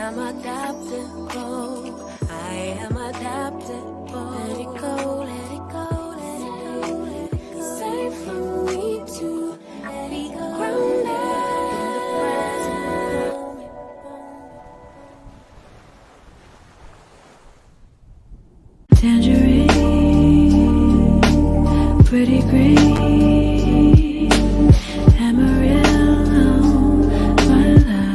am adaptable. I am adaptable. Let it go, let it go, let it go, let it go. Safe for me to be grounded in the present moment. Tangerine, pretty green, Amarillo, my love.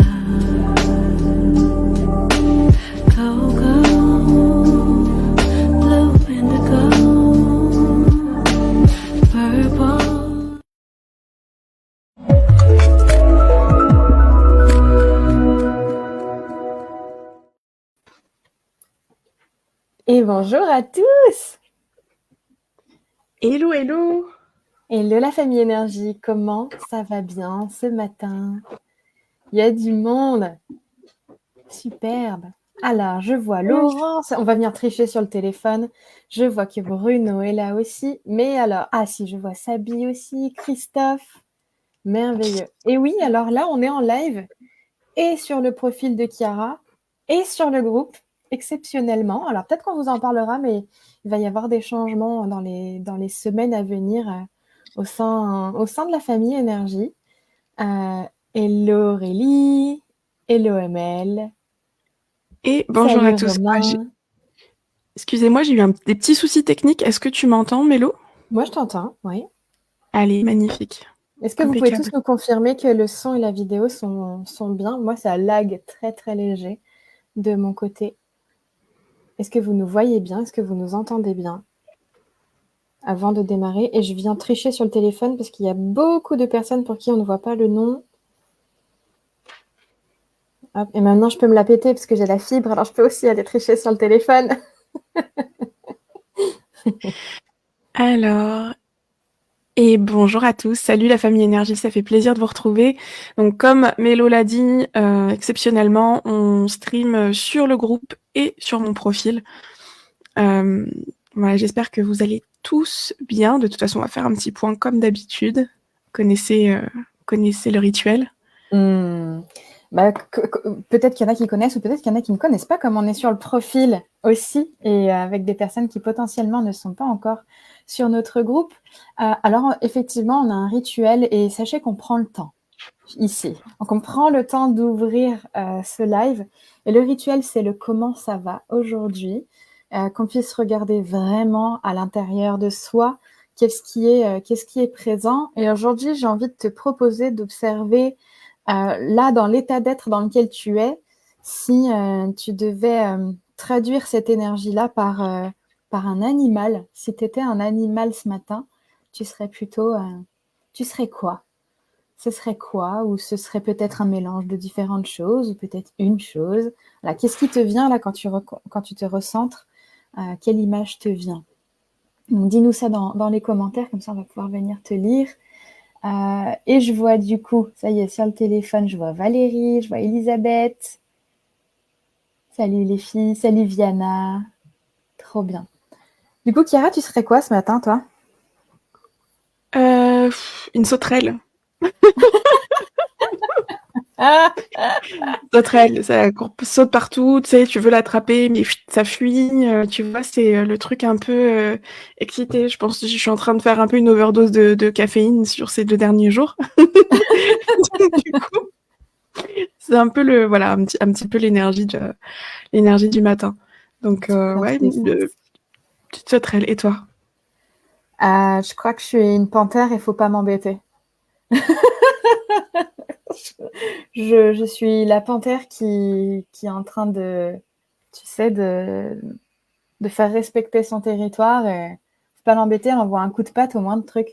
Cocoa, blue indigo, purple. Et bonjour à tous! Hello, hello! Hello la famille énergie, comment ça va bien ce matin? Il y a du monde! Superbe! Alors, je vois Laurence, on va venir tricher sur le téléphone. Je vois que Bruno est là aussi. Mais alors, ah si, je vois Sabi aussi, Christophe. Merveilleux. Et oui, alors là, on est en live et sur le profil de Chiara et sur le groupe, exceptionnellement. Alors peut-être qu'on vous en parlera, mais il va y avoir des changements dans les semaines à venir au sein de la famille Énergie. Hello Aurélie, hello ML, Et bonjour à salut tous. Romain. Excusez-moi, j'ai eu des petits soucis techniques. Est-ce que tu m'entends, Mélo? Moi je t'entends, oui. Allez, magnifique. Est-ce que vous pouvez tous Impeccable. nous confirmer que le son et la vidéo sont bien? Moi ça lag très très léger de mon côté. Est-ce que vous nous voyez bien? Est-ce que vous nous entendez bien? Avant de démarrer, et je viens tricher sur le téléphone parce qu'il y a beaucoup de personnes pour qui on ne voit pas le nom. Hop, et maintenant, je peux me la péter parce que j'ai la fibre, alors je peux aussi aller tricher sur le téléphone. Alors, et bonjour à tous. Salut la famille Énergie, ça fait plaisir de vous retrouver. Donc, comme Mélo l'a dit, exceptionnellement, on stream sur le groupe et sur mon profil. Voilà, j'espère que vous allez tous bien. De toute façon, on va faire un petit point comme d'habitude. Connaissez le rituel. Bah, peut-être qu'il y en a qui connaissent ou peut-être qu'il y en a qui ne connaissent pas, comme on est sur le profil aussi, et avec des personnes qui potentiellement ne sont pas encore sur notre groupe. Alors, effectivement, on a un rituel et sachez qu'on prend le temps ici. Donc, on prend le temps d'ouvrir ce live. Et le rituel, c'est le comment ça va aujourd'hui, qu'on puisse regarder vraiment à l'intérieur de soi qu'est-ce qui est présent. Et aujourd'hui, j'ai envie de te proposer d'observer là, dans l'état d'être dans lequel tu es, si tu devais traduire cette énergie-là par un animal, si tu étais un animal ce matin, tu serais plutôt... tu serais quoi? Ce serait quoi? Ou ce serait peut-être un mélange de différentes choses, ou peut-être une chose. Voilà. Qu'est-ce qui te vient là quand tu te recentres? Quelle image te vient? Donc, dis-nous ça dans les commentaires, comme ça on va pouvoir venir te lire. Et je vois du coup, ça y est, sur le téléphone, je vois Valérie, je vois Elisabeth. Salut les filles, salut Viana. Trop bien. Du coup, Chiara, tu serais quoi ce matin, toi? Une sauterelle. Ah, Sauterelle, ça saute partout, tu sais, tu veux l'attraper, mais ça fuit, tu vois, c'est le truc un peu excité. Je pense que je suis en train de faire un peu une overdose de caféine sur ces 2 derniers jours. Du coup, c'est un peu voilà, un petit peu l'énergie du matin. Donc, ouais, une petite sauterelle. Et toi? je crois que je suis une panthère et faut pas m'embêter. Je suis la panthère qui est en train de, tu sais, de faire respecter son territoire et faut pas l'embêter, elle envoie un coup de patte au moindre truc.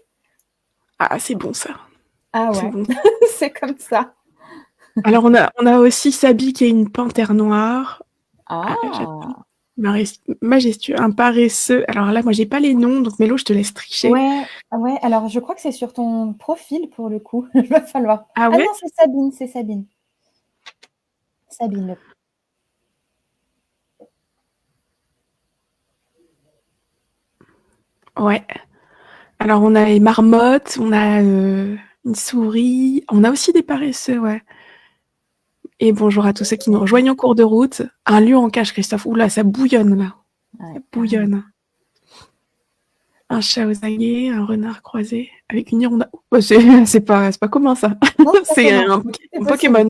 Ah, c'est bon ça. Ah C'est ouais, bon. c'est comme ça. Alors, on a aussi Sabi qui est une panthère noire. Ah, Ah majestueux, un paresseux. Alors là, moi, j'ai pas les noms, donc Mélo, je te laisse tricher. ouais, ouais, alors je crois que c'est sur ton profil pour le coup. Il va falloir. Ah Ah ouais? non, c'est Sabine, c'est Sabine. Sabine. Ouais. Alors, on a les marmottes, on a une souris, on a aussi des paresseux, ouais. Et bonjour à tous ceux qui nous rejoignent en cours de route. Un lion en cage, Christophe. Oula, ça bouillonne là. Ouais, Ça bouillonne. Un chat aux aguets, un renard croisé avec une hirondelle. Oh, c'est pas commun ça. Non, C'est un Pokémon.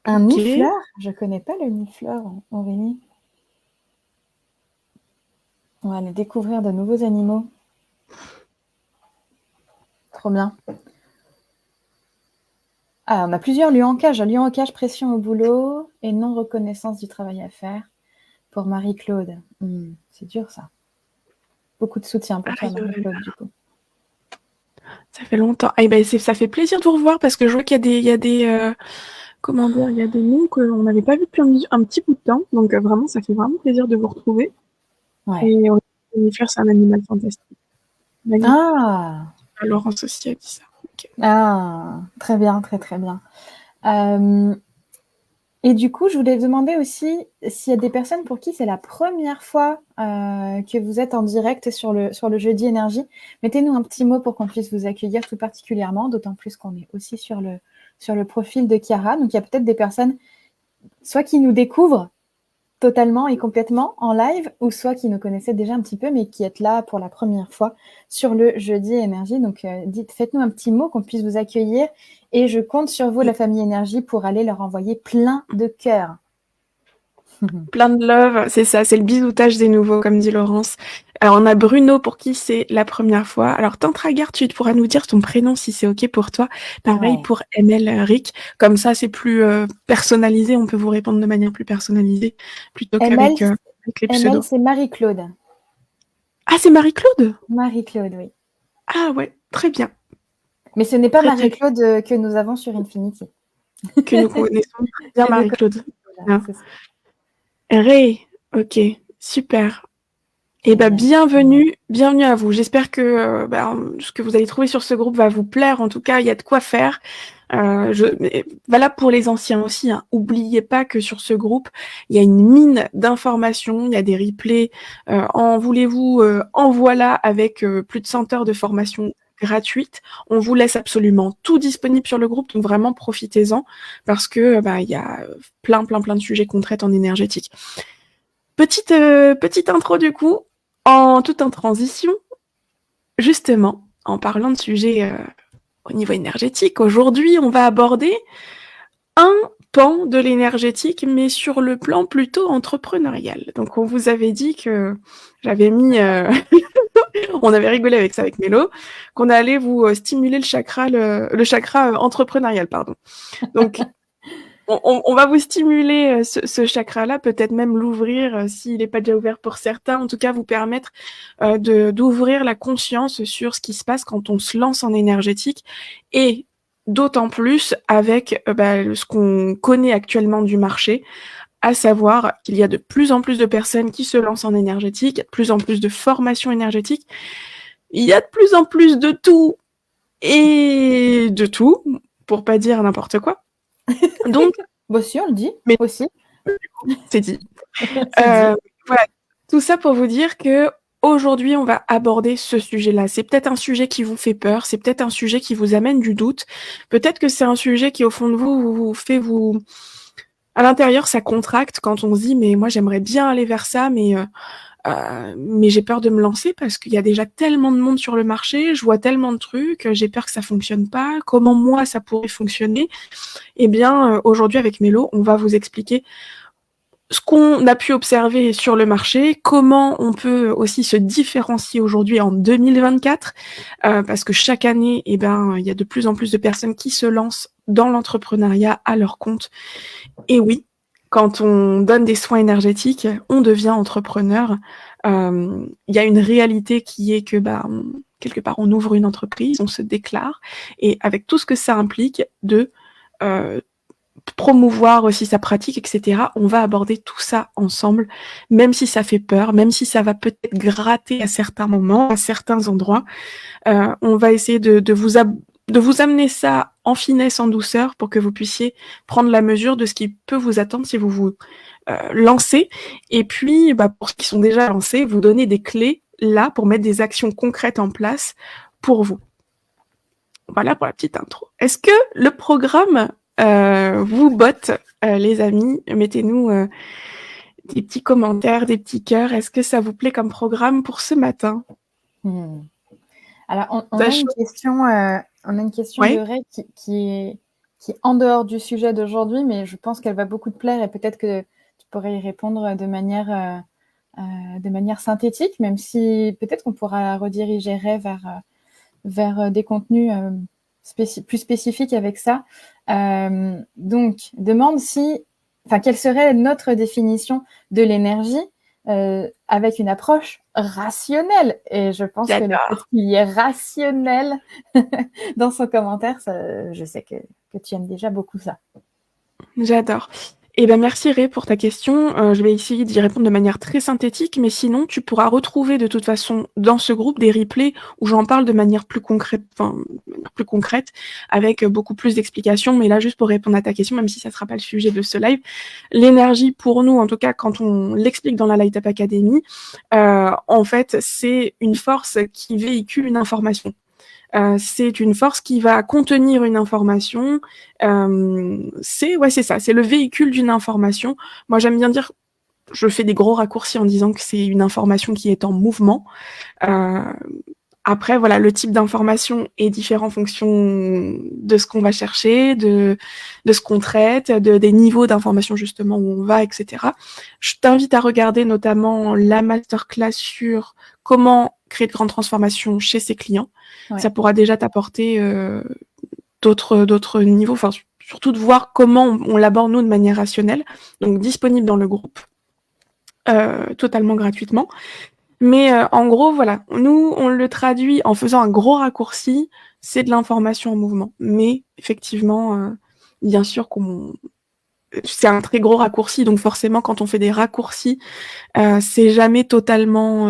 Un Ok. nifleur? Je connais pas le nifleur, Aurélie. On va aller découvrir de nouveaux animaux. Trop bien. Ah, on a plusieurs lions en cage. Lion en cage, pression au boulot et non-reconnaissance du travail à faire pour Marie-Claude. C'est dur ça. Beaucoup de soutien pour toi, Marie-Claude, du coup. Ça fait longtemps. Ah, ben, ça fait plaisir de vous revoir parce que je vois qu'il y a des comment dire, il y a des noms qu'on n'avait pas vus depuis un petit bout de temps. Donc vraiment, ça fait vraiment plaisir de vous retrouver. Ouais. Et Nifleur, c'est un animal fantastique. Ah, Laurence aussi a dit ça. Okay. Ah, très bien, très très bien. Et du coup, je voulais demander aussi s'il y a des personnes pour qui c'est la première fois que vous êtes en direct sur le jeudi énergie. Mettez-nous un petit mot pour qu'on puisse vous accueillir tout particulièrement, d'autant plus qu'on est aussi sur le profil de Chiara. Donc, il y a peut-être des personnes, soit qui nous découvrent totalement et complètement en live, ou soit qui nous connaissaient déjà un petit peu, mais qui êtes là pour la première fois sur le jeudi énergie. Donc, faites-nous un petit mot qu'on puisse vous accueillir. Et je compte sur vous, la famille énergie, pour aller leur envoyer plein de cœurs. Plein de love, c'est ça, c'est le bisoutage des nouveaux, comme dit Laurence. Alors, on a Bruno pour qui c'est la première fois. Alors, Tantragar, tu pourras nous dire ton prénom si c'est OK pour toi. Pareil pour ML Rick. Comme ça, c'est plus personnalisé. On peut vous répondre de manière plus personnalisée plutôt qu'avec les pseudos. ML, c'est Marie-Claude. Ah, c'est Marie-Claude? Marie-Claude, oui. Ah ouais, très bien. Mais ce n'est pas Marie-Claude que nous avons sur Infinity. Que nous connaissons bien Marie-Claude. Voilà, Ray, ok, super. Et bienvenue à vous. J'espère que ce que vous allez trouver sur ce groupe va vous plaire. En tout cas, il y a de quoi faire. Valable pour les anciens aussi. Hein. Oubliez pas que sur ce groupe, il y a une mine d'informations. Il y a des replays. En voulez-vous, en voilà, avec plus de 100 heures de formation gratuite. On vous laisse absolument tout disponible sur le groupe, donc vraiment profitez-en parce que il y a plein de sujets qu'on traite en énergétique. Petite intro du coup, tout en transition, justement, en parlant de sujets au niveau énergétique. Aujourd'hui, on va aborder un pan de l'énergétique, mais sur le plan plutôt entrepreneurial. Donc, on vous avait dit que j'avais mis... on avait rigolé avec ça avec Mélo, qu'on allait vous stimuler le chakra entrepreneurial, pardon. Donc, on va vous stimuler ce chakra-là, peut-être même l'ouvrir s'il n'est pas déjà ouvert pour certains, en tout cas vous permettre d'ouvrir la conscience sur ce qui se passe quand on se lance en énergétique, et d'autant plus avec ce qu'on connaît actuellement du marché, à savoir qu'il y a de plus en plus de personnes qui se lancent en énergétique, il y a de plus en plus de formations énergétiques, il y a de plus en plus de tout, et de tout, pour pas dire n'importe quoi. Donc, si on le dit, mais aussi. C'est dit. Voilà, tout ça pour vous dire que aujourd'hui, on va aborder ce sujet-là. C'est peut-être un sujet qui vous fait peur, c'est peut-être un sujet qui vous amène du doute, peut-être que c'est un sujet qui, au fond de vous fait à l'intérieur, ça contracte quand on se dit, mais moi, j'aimerais bien aller vers ça, mais j'ai peur de me lancer parce qu'il y a déjà tellement de monde sur le marché, je vois tellement de trucs, j'ai peur que ça fonctionne pas. Comment moi, ça pourrait fonctionner? Eh bien, aujourd'hui, avec Mélo, on va vous expliquer ce qu'on a pu observer sur le marché, comment on peut aussi se différencier aujourd'hui en 2024, parce que chaque année, il y a de plus en plus de personnes qui se lancent dans l'entrepreneuriat à leur compte. Et oui, quand on donne des soins énergétiques, on devient entrepreneur. Il y a une réalité qui est que quelque part, on ouvre une entreprise, on se déclare, et avec tout ce que ça implique de promouvoir aussi sa pratique, etc. On va aborder tout ça ensemble, même si ça fait peur, même si ça va peut-être gratter à certains moments, à certains endroits. On va essayer de vous amener ça en finesse, en douceur, pour que vous puissiez prendre la mesure de ce qui peut vous attendre si vous vous lancez. Et puis, pour ceux qui sont déjà lancés, vous donner des clés là pour mettre des actions concrètes en place pour vous. Voilà pour la petite intro. Est-ce que le programme vous botte, les amis? Mettez-nous des petits commentaires, des petits cœurs. Est-ce que ça vous plaît comme programme pour ce matin? Alors, on Ça a une chauffe. question, de Ouais, Ray qui est en dehors du sujet d'aujourd'hui, mais je pense qu'elle va beaucoup te plaire et peut-être que tu pourrais y répondre de manière synthétique, même si peut-être qu'on pourra rediriger Ray vers des contenus plus spécifiques avec ça. Donc, demande quelle serait notre définition de l'énergie avec une approche rationnelle. Et je pense que le fait j'adore. qu'il y ait rationnel dans son commentaire, je sais que tu aimes déjà beaucoup ça. J'adore. Eh ben merci Ray pour ta question. Je vais essayer d'y répondre de manière très synthétique, mais sinon tu pourras retrouver de toute façon dans ce groupe des replays où j'en parle de manière plus concrète, avec beaucoup plus d'explications. Mais là, juste pour répondre à ta question, même si ça ne sera pas le sujet de ce live, l'énergie pour nous, en tout cas quand on l'explique dans la Light Up Academy, en fait c'est une force qui véhicule une information. C'est une force qui va contenir une information. C'est ça, c'est le véhicule d'une information. Moi, j'aime bien dire, je fais des gros raccourcis en disant que c'est une information qui est en mouvement. Euh, Après, voilà, le type d'information est différent en fonction de ce qu'on va chercher, de ce qu'on traite, des niveaux d'information justement où on va, etc. Je t'invite à regarder notamment la masterclass sur comment créer de grandes transformations chez ses clients. Ouais. Ça pourra déjà t'apporter d'autres niveaux, enfin surtout de voir comment on l'aborde nous de manière rationnelle. Donc disponible dans le groupe, totalement gratuitement. Mais en gros, voilà, nous, on le traduit en faisant un gros raccourci, c'est de l'information en mouvement. Mais effectivement, bien sûr c'est un très gros raccourci, donc forcément, quand on fait des raccourcis, c'est jamais totalement...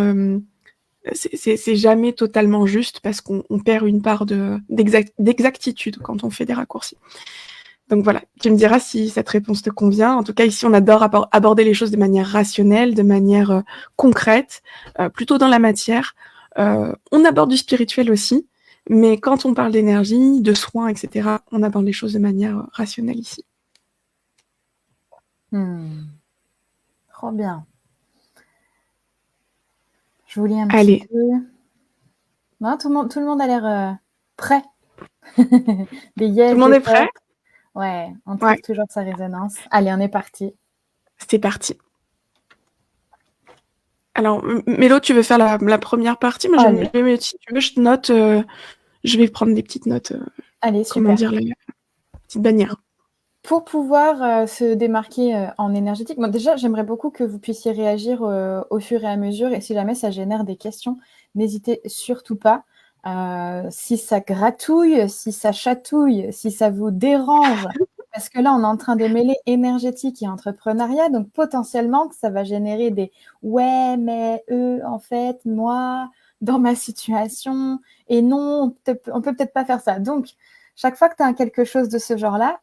c'est jamais totalement juste parce qu'on perd une part d'exactitude quand on fait des raccourcis. Donc voilà, tu me diras si cette réponse te convient. En tout cas, ici, on adore aborder les choses de manière rationnelle, de manière concrète, plutôt dans la matière. On aborde du spirituel aussi, mais quand on parle d'énergie, de soins, etc., on aborde les choses de manière rationnelle ici. Trop bien. Je vous lis un petit Allez, peu. Non, tout le monde a l'air prêt. Des tout yes, le monde des est prêt? tops. Ouais, on trouve Ouais, toujours sa résonance. Allez, on est parti. c'est parti. Alors, Mélo, tu veux faire la première partie? Moi, Allez, si tu veux, je note, je vais prendre des petites notes, allez, comment super. dire, la petite bannière. Pour pouvoir se démarquer en énergétique, bon, déjà, j'aimerais beaucoup que vous puissiez réagir au fur et à mesure. Et si jamais ça génère des questions, n'hésitez surtout pas. Si ça gratouille, si ça chatouille, si ça vous dérange, parce que là, on est en train de mêler énergétique et entrepreneuriat, donc potentiellement, ça va générer des ouais, mais eux, en fait, moi, dans ma situation, et non, on peut peut-être pas faire ça. Donc, chaque fois que tu as quelque chose de ce genre-là,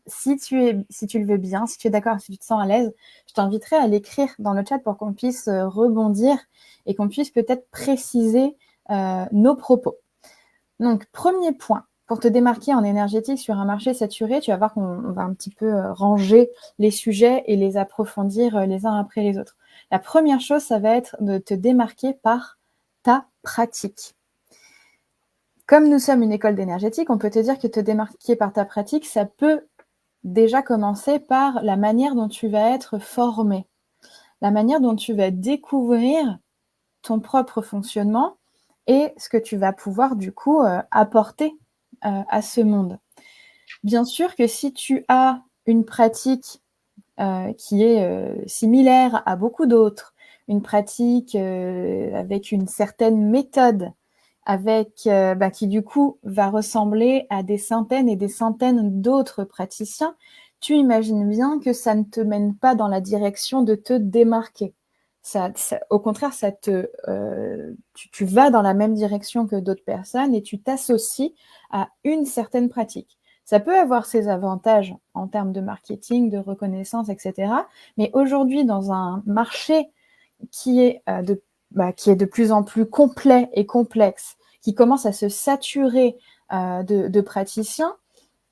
si tu le veux bien, si tu es d'accord, si tu te sens à l'aise, je t'inviterai à l'écrire dans le chat pour qu'on puisse rebondir et qu'on puisse peut-être préciser nos propos. Donc, premier point, pour te démarquer en énergétique sur un marché saturé, tu vas voir qu'on va un petit peu ranger les sujets et les approfondir les uns après les autres. La première chose, ça va être de te démarquer par ta pratique. Comme nous sommes une école d'énergétique, on peut te dire que te démarquer par ta pratique, ça peut déjà commencer par la manière dont tu vas être formé, la manière dont tu vas découvrir ton propre fonctionnement et ce que tu vas pouvoir du coup apporter à ce monde. Bien sûr que si tu as une pratique qui est similaire à beaucoup d'autres, une pratique avec une certaine méthode, qui du coup va ressembler à des centaines et des centaines d'autres praticiens, tu imagines bien que ça ne te mène pas dans la direction de te démarquer. Au contraire, tu vas dans la même direction que d'autres personnes et tu t'associes à une certaine pratique. Ça peut avoir ses avantages en termes de marketing, de reconnaissance, etc. Mais aujourd'hui, dans un marché qui est de plus en plus complet et complexe, qui commence à se saturer de praticiens,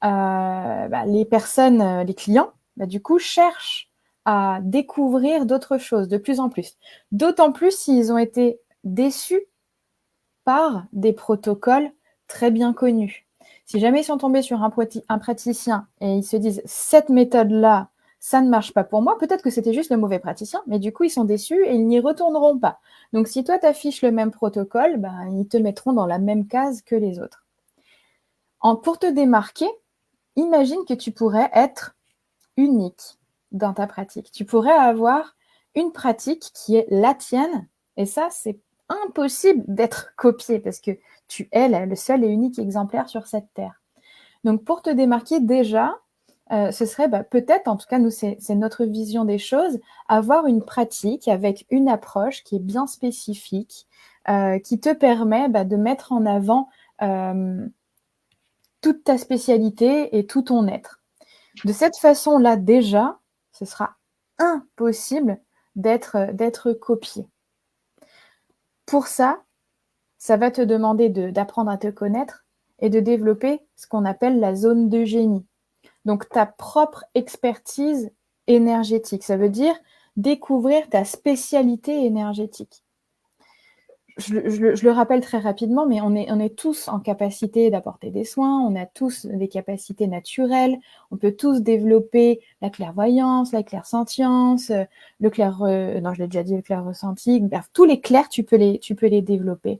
les personnes, les clients, du coup, cherchent à découvrir d'autres choses de plus en plus. D'autant plus s'ils ont été déçus par des protocoles très bien connus. Si jamais ils sont tombés sur un praticien et ils se disent « cette méthode-là, ça ne marche pas pour moi », peut-être que c'était juste le mauvais praticien, mais du coup, ils sont déçus et ils n'y retourneront pas. Donc, si toi, tu affiches le même protocole, ils te mettront dans la même case que les autres. Pour te démarquer, imagine que tu pourrais être unique dans ta pratique. Tu pourrais avoir une pratique qui est la tienne, et ça, c'est impossible d'être copié parce que tu es le seul et unique exemplaire sur cette terre. Donc, pour te démarquer déjà, ce serait peut-être, en tout cas, nous, c'est notre vision des choses, avoir une pratique avec une approche qui est bien spécifique, qui te permet de mettre en avant toute ta spécialité et tout ton être. De cette façon-là, déjà, ce sera impossible d'être copié. Pour ça, ça va te demander d'apprendre à te connaître et de développer ce qu'on appelle la zone de génie. Donc, ta propre expertise énergétique. Ça veut dire découvrir ta spécialité énergétique. Je le rappelle très rapidement, mais on est tous en capacité d'apporter des soins, on a tous des capacités naturelles, on peut tous développer la clairvoyance, la clairsentience, le clair-ressenti, bref, tous les clairs, tu peux les développer.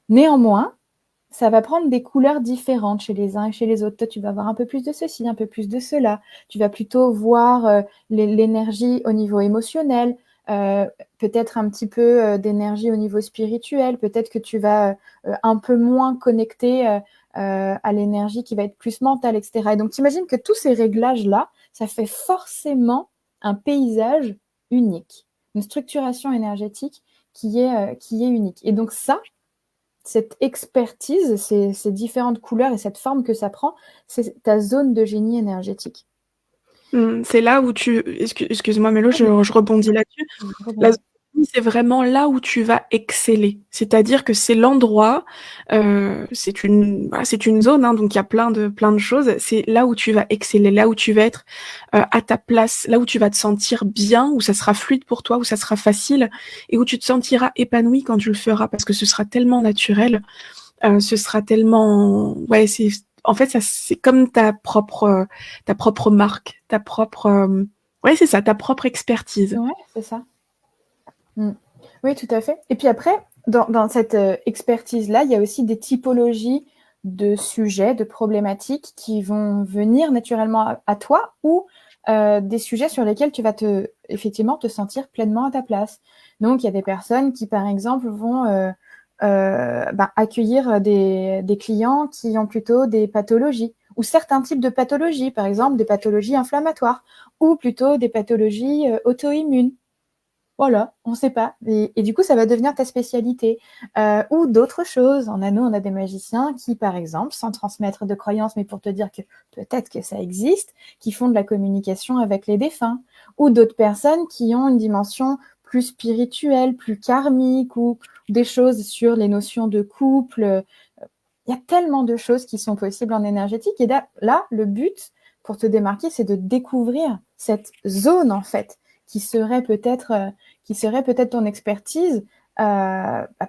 Néanmoins, ça va prendre des couleurs différentes chez les uns et chez les autres. Toi, tu vas avoir un peu plus de ceci, un peu plus de cela. Tu vas plutôt voir l'énergie au niveau émotionnel, peut-être un petit peu d'énergie au niveau spirituel, peut-être que tu vas un peu moins connecter à l'énergie qui va être plus mentale, etc. Et donc, t'imagines que tous ces réglages-là, ça fait forcément un paysage unique, une structuration énergétique qui est unique. Et donc ça, cette expertise, ces différentes couleurs et cette forme que ça prend, c'est ta zone de génie énergétique. C'est là où excuse-moi Mélo, je rebondis là-dessus. La zone de génie, c'est vraiment là où tu vas exceller. C'est-à-dire que c'est l'endroit, c'est une zone, hein, donc il y a plein de choses. C'est là où tu vas exceller, là où tu vas être à ta place, là où tu vas te sentir bien, où ça sera fluide pour toi, où ça sera facile, et où tu te sentiras épanoui quand tu le feras, parce que ce sera tellement naturel, ce sera tellement, en fait, ça, c'est comme ta propre marque, ta propre, c'est ça, ta propre expertise. Ouais, c'est ça. Oui, tout à fait. Et puis après, dans cette expertise-là, il y a aussi des typologies de sujets, de problématiques qui vont venir naturellement à toi ou des sujets sur lesquels tu vas effectivement te sentir pleinement à ta place. Donc, il y a des personnes qui, par exemple, vont accueillir des clients qui ont plutôt des pathologies ou certains types de pathologies, par exemple des pathologies inflammatoires ou plutôt des pathologies auto-immunes. Voilà, on ne sait pas. Et du coup, ça va devenir ta spécialité. Ou d'autres choses. On a des magiciens qui, par exemple, sans transmettre de croyances, mais pour te dire que peut-être que ça existe, qui font de la communication avec les défunts. Ou d'autres personnes qui ont une dimension plus spirituelle, plus karmique, ou des choses sur les notions de couple. Il y a tellement de choses qui sont possibles en énergétique. Et là, le but, pour te démarquer, c'est de découvrir cette zone, en fait, qui serait peut-être ton expertise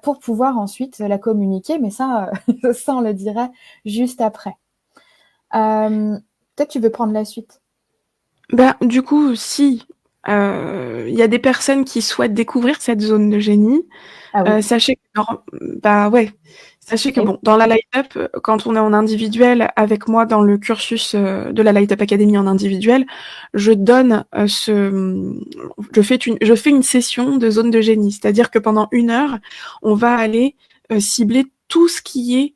pour pouvoir ensuite la communiquer, mais ça, ça on le dirait juste après. Peut-être tu veux prendre la suite. Du coup, si il y a des personnes qui souhaitent découvrir cette zone de génie, sachez que bon, dans la Light Up, quand on est en individuel avec moi dans le cursus de la Light Up Academy en individuel, je donne je fais une session de zone de génie, c'est-à-dire que pendant 1 heure, on va aller cibler tout ce qui est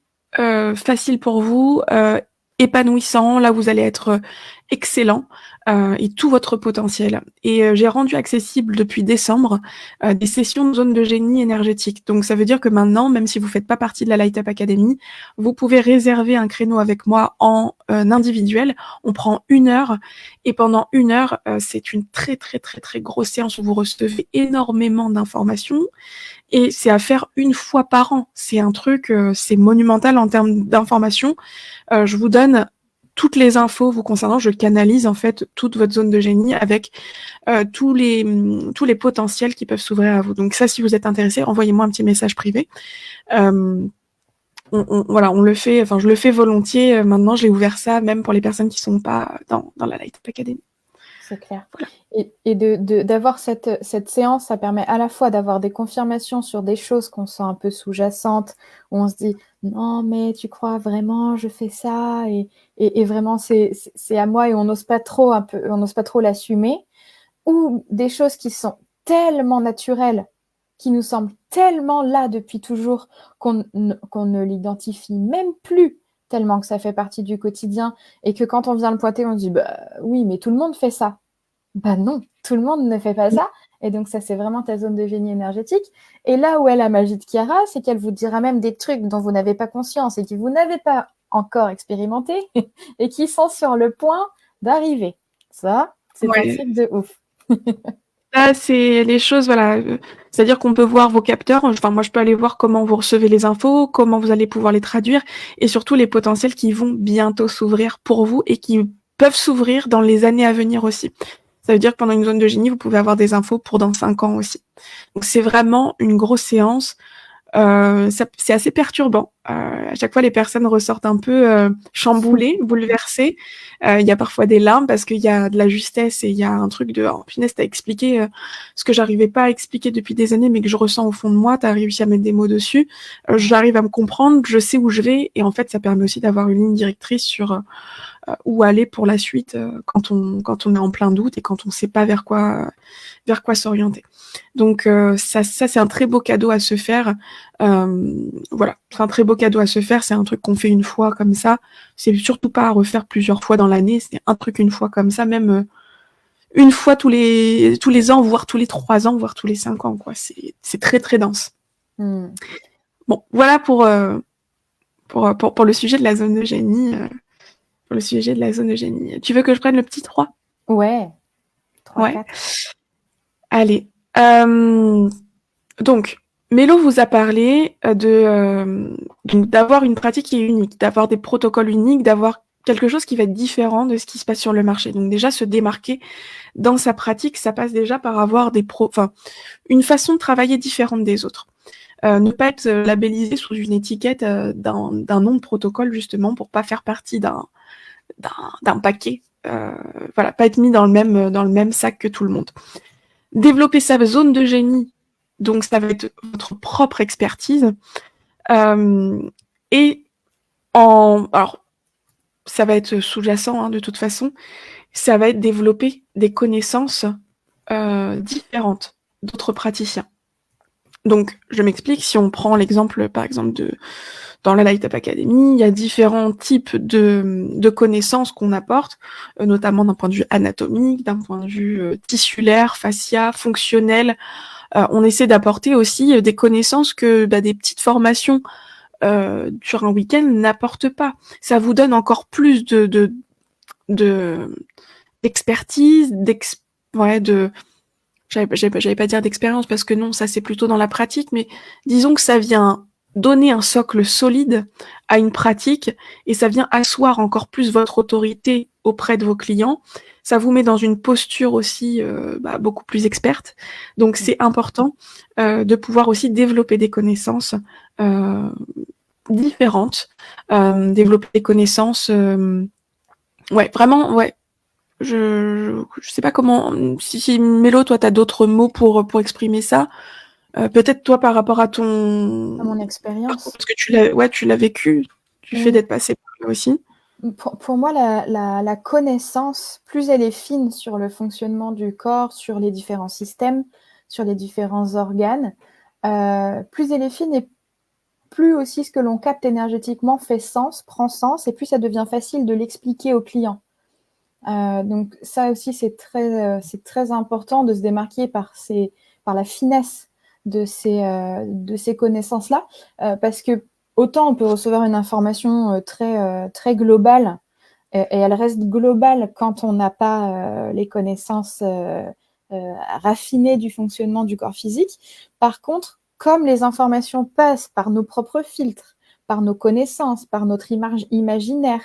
facile pour vous, épanouissant, là vous allez être excellent et tout votre potentiel. Et j'ai rendu accessible depuis décembre des sessions de zone de génie énergétique. Donc ça veut dire que maintenant, même si vous faites pas partie de la Light Up Academy, vous pouvez réserver un créneau avec moi en individuel. On prend 1 heure et pendant 1 heure, c'est une très très très très grosse séance où vous recevez énormément d'informations et c'est à faire 1 fois par an. C'est un truc, c'est monumental en termes d'informations. Je vous donne toutes les infos vous concernant, je canalise en fait toute votre zone de génie avec tous les potentiels qui peuvent s'ouvrir à vous. Donc ça, si vous êtes intéressé, envoyez-moi un petit message privé. Voilà, on le fait, enfin je le fais volontiers. Maintenant, j'ai ouvert ça même pour les personnes qui sont pas dans la Light Up Academy. C'est clair. Voilà. Et d'avoir cette séance, ça permet à la fois d'avoir des confirmations sur des choses qu'on sent un peu sous-jacentes, où on se dit non, mais tu crois vraiment, je fais ça, et vraiment c'est à moi et on n'ose pas trop l'assumer, ou des choses qui sont tellement naturelles, qui nous semblent tellement là depuis toujours qu'on ne l'identifie même plus, tellement que ça fait partie du quotidien, et que quand on vient le pointer, on se dit bah oui, mais tout le monde fait ça. Bah non, tout le monde ne fait pas ça. Et donc ça, c'est vraiment ta zone de génie énergétique. Et là où est la magie de Chiara, c'est qu'elle vous dira même des trucs dont vous n'avez pas conscience et que vous n'avez pas encore expérimenté et qui sont sur le point d'arriver. Ça, c'est un Ouais. truc de ouf. Là, c'est les choses, voilà. C'est-à-dire qu'on peut voir vos capteurs. Enfin, moi, je peux aller voir comment vous recevez les infos, comment vous allez pouvoir les traduire, et surtout les potentiels qui vont bientôt s'ouvrir pour vous et qui peuvent s'ouvrir dans les années à venir aussi. Ça veut dire que pendant une zone de génie, vous pouvez avoir des infos pour dans 5 ans aussi. Donc, c'est vraiment une grosse séance. C'est assez perturbant. À chaque fois, les personnes ressortent un peu chamboulées, bouleversées. Il y a parfois des larmes parce qu'il y a de la justesse et il y a un truc de oh, punaise, t'as expliqué ce que j'arrivais pas à expliquer depuis des années, mais que je ressens au fond de moi. T'as réussi à mettre des mots dessus. J'arrive à me comprendre, je sais où je vais et en fait, ça permet aussi d'avoir une ligne directrice sur où aller pour la suite quand on est en plein doute et quand on sait pas vers quoi s'orienter. Donc ça c'est un très beau cadeau à se faire. Voilà, c'est un très beau cadeau à se faire. C'est un truc qu'on fait 1 fois comme ça. C'est surtout pas à refaire plusieurs fois dans l'année. C'est un truc 1 fois comme ça, même 1 fois tous les ans, voire tous les 3 ans, voire tous les 5 ans. Quoi, c'est très très dense. Bon, voilà pour le sujet de la zone de génie. Pour le sujet de la zone de génie. Tu veux que je prenne le petit 3? Ouais, 3, Ouais. 4. Allez. Donc, Mélo vous a parlé donc d'avoir une pratique qui est unique, d'avoir des protocoles uniques, d'avoir quelque chose qui va être différent de ce qui se passe sur le marché. Donc déjà, se démarquer dans sa pratique, ça passe déjà par avoir une façon de travailler différente des autres. Ne pas être labellisé sous une étiquette d'un nom de protocole, justement, pour pas faire partie d'un paquet. Voilà, pas être mis dans le même sac que tout le monde. Développer sa zone de génie, donc ça va être votre propre expertise. Alors, ça va être sous-jacent hein, de toute façon, ça va être développer des connaissances différentes d'autres praticiens. Donc, je m'explique, si on prend l'exemple, par exemple, dans la Light Up Academy, il y a différents types de connaissances qu'on apporte, notamment d'un point de vue anatomique, d'un point de vue tissulaire, fascia, fonctionnel. On essaie d'apporter aussi des connaissances que des petites formations sur un week-end n'apportent pas. Ça vous donne encore plus d'expertise, j'allais pas dire d'expérience parce que non, ça c'est plutôt dans la pratique, mais disons que ça vient donner un socle solide à une pratique et ça vient asseoir encore plus votre autorité auprès de vos clients. Ça vous met dans une posture aussi beaucoup plus experte. Donc c'est important de pouvoir aussi développer des connaissances différentes, développer des connaissances, vraiment, ouais. Je sais pas comment. Si Mélo, toi, t'as d'autres mots pour exprimer ça. Peut-être toi par rapport à ton À mon expérience. parce que tu l'as vécu. Tu fais d'être passé par là aussi. Pour moi, la connaissance, plus elle est fine sur le fonctionnement du corps, sur les différents systèmes, sur les différents organes, plus elle est fine et plus aussi ce que l'on capte énergétiquement fait sens, prend sens, et plus ça devient facile de l'expliquer au client. Donc ça aussi, c'est très important de se démarquer par la finesse de ces connaissances-là, parce que autant on peut recevoir une information très globale, et elle reste globale quand on n'a pas les connaissances raffinées du fonctionnement du corps physique. Par contre, comme les informations passent par nos propres filtres, par nos connaissances, par notre imaginaire,